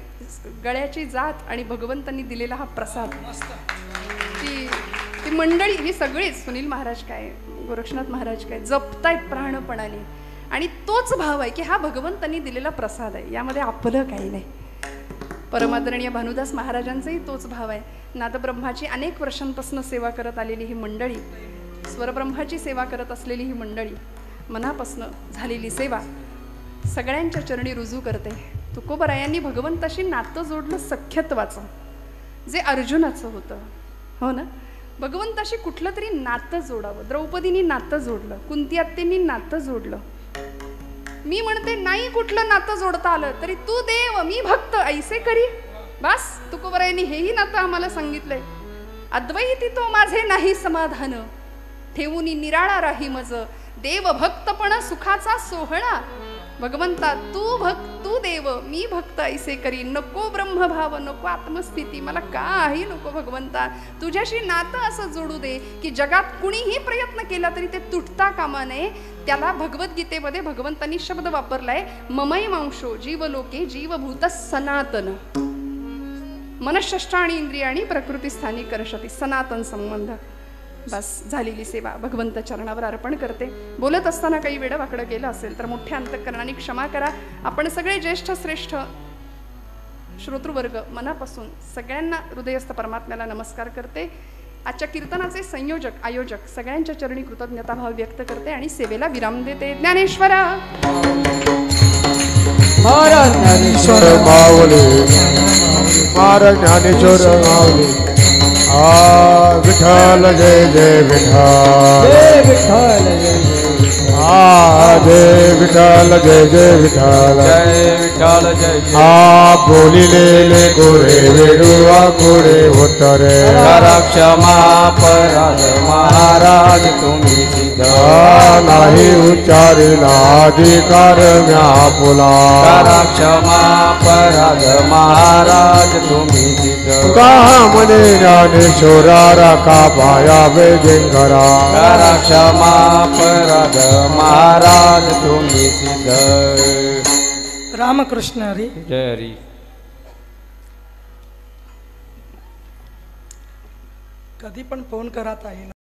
गळ्याची जात आणि भगवंतांनी दिलेला हा प्रसाद ती मंडळी ही सगळीच सुनील महाराज काय गोरक्षनाथ महाराज काय जपतायत प्राणपणाने. आणि तोच भाव आहे की हा भगवंतांनी दिलेला प्रसाद आहे. यामध्ये आपलं काही नाही. परमादरणीय भानुदास महाराजांचाही तोच भाव आहे. नादब्रह्माची अनेक वर्षांपासून सेवा करत आलेली ही मंडळी स्वरब्रह्माची सेवा करत असलेली ही मंडळी मनापासून झालेली सेवा सगळ्यांच्या चरणी रुजू करते. तुकोबरायांनी भगवंताशी नातं जोडलं सख्यत्वाचं जे अर्जुनाचं होतं. हो ना. भगवंताशी कुठलं तरी नातं जोडावं. द्रौपदींनी नातं जोडलं. कुंती आत्यांनी नातं जोडलं. मी म्हणते नाही कुठलं नातं जोडता आलं तरी तू देव मी भक्त ऐसे करी. बस तुकोबरायांनी हेही नातं आम्हाला सांगितलंय. अद्वैती तो माझे नाही समाधान ठेवून निराळा राही मज देव भक्तपण सुखाचा सोहळा. भगवंता तू देव मी भक्त ऐसे करी. नको ब्रह्मभाव नको आत्मस्थिती मला काही नको भगवंता. तुझ्याशी नातं असं जोडू दे की जगात कुणीही प्रयत्न केला तरी ते तुटता कामा नये. त्याला भगवद्गीतेमध्ये भगवंतांनी शब्द वापरलाय ममई मांशो जीवलोके जीवभूत सनातन मनःषष्ठाणी इंद्रियाणी प्रकृतीस्थानी करशती. सनातन संबंध. बस झालेली सेवा भगवंत चरणावर अर्पण करते. बोलत असताना काही वेळ वाकडं गेलं असेल तर मोठ्या अंतःकरणाने क्षमा करा. आपण सगळे ज्येष्ठ श्रेष्ठ श्रोतृवर्ग मनापासून सगळ्यांना हृदयस्थ परमात्म्याला नमस्कार करते. आजच्या कीर्तनाचे संयोजक आयोजक सगळ्यांच्या चरणी कृतज्ञताभाव व्यक्त करते आणि सेवेला विराम देते. ज्ञानेश्वरा महाराज ज्ञानेश्वर माऊली महाराज ज्ञानेश्वर माऊली. विठ्ठल जय जय विठ्ठल जय विठ्ठल जय जय. जय विठ्ठल जय जय विठ्ठल जय विठ्ठल जय जय बोलिलेले गोरे वेडुआ गोरे उत्तरे करा क्षमा अपराध महाराज तुम्ही सिद्ध नाही उच्चारिला अधिकार म्या पुला करा क्षमा अपराध महाराज तुम्ही सिद्ध का म्हणे ज्ञानेश्वरा राखा पाया वेगेंकरा करा क्षमा अपराध महाराज तुम्ही सिद्ध रामकृष्ण हरी. जय हरी. कधी पण फोन करा ताईंना.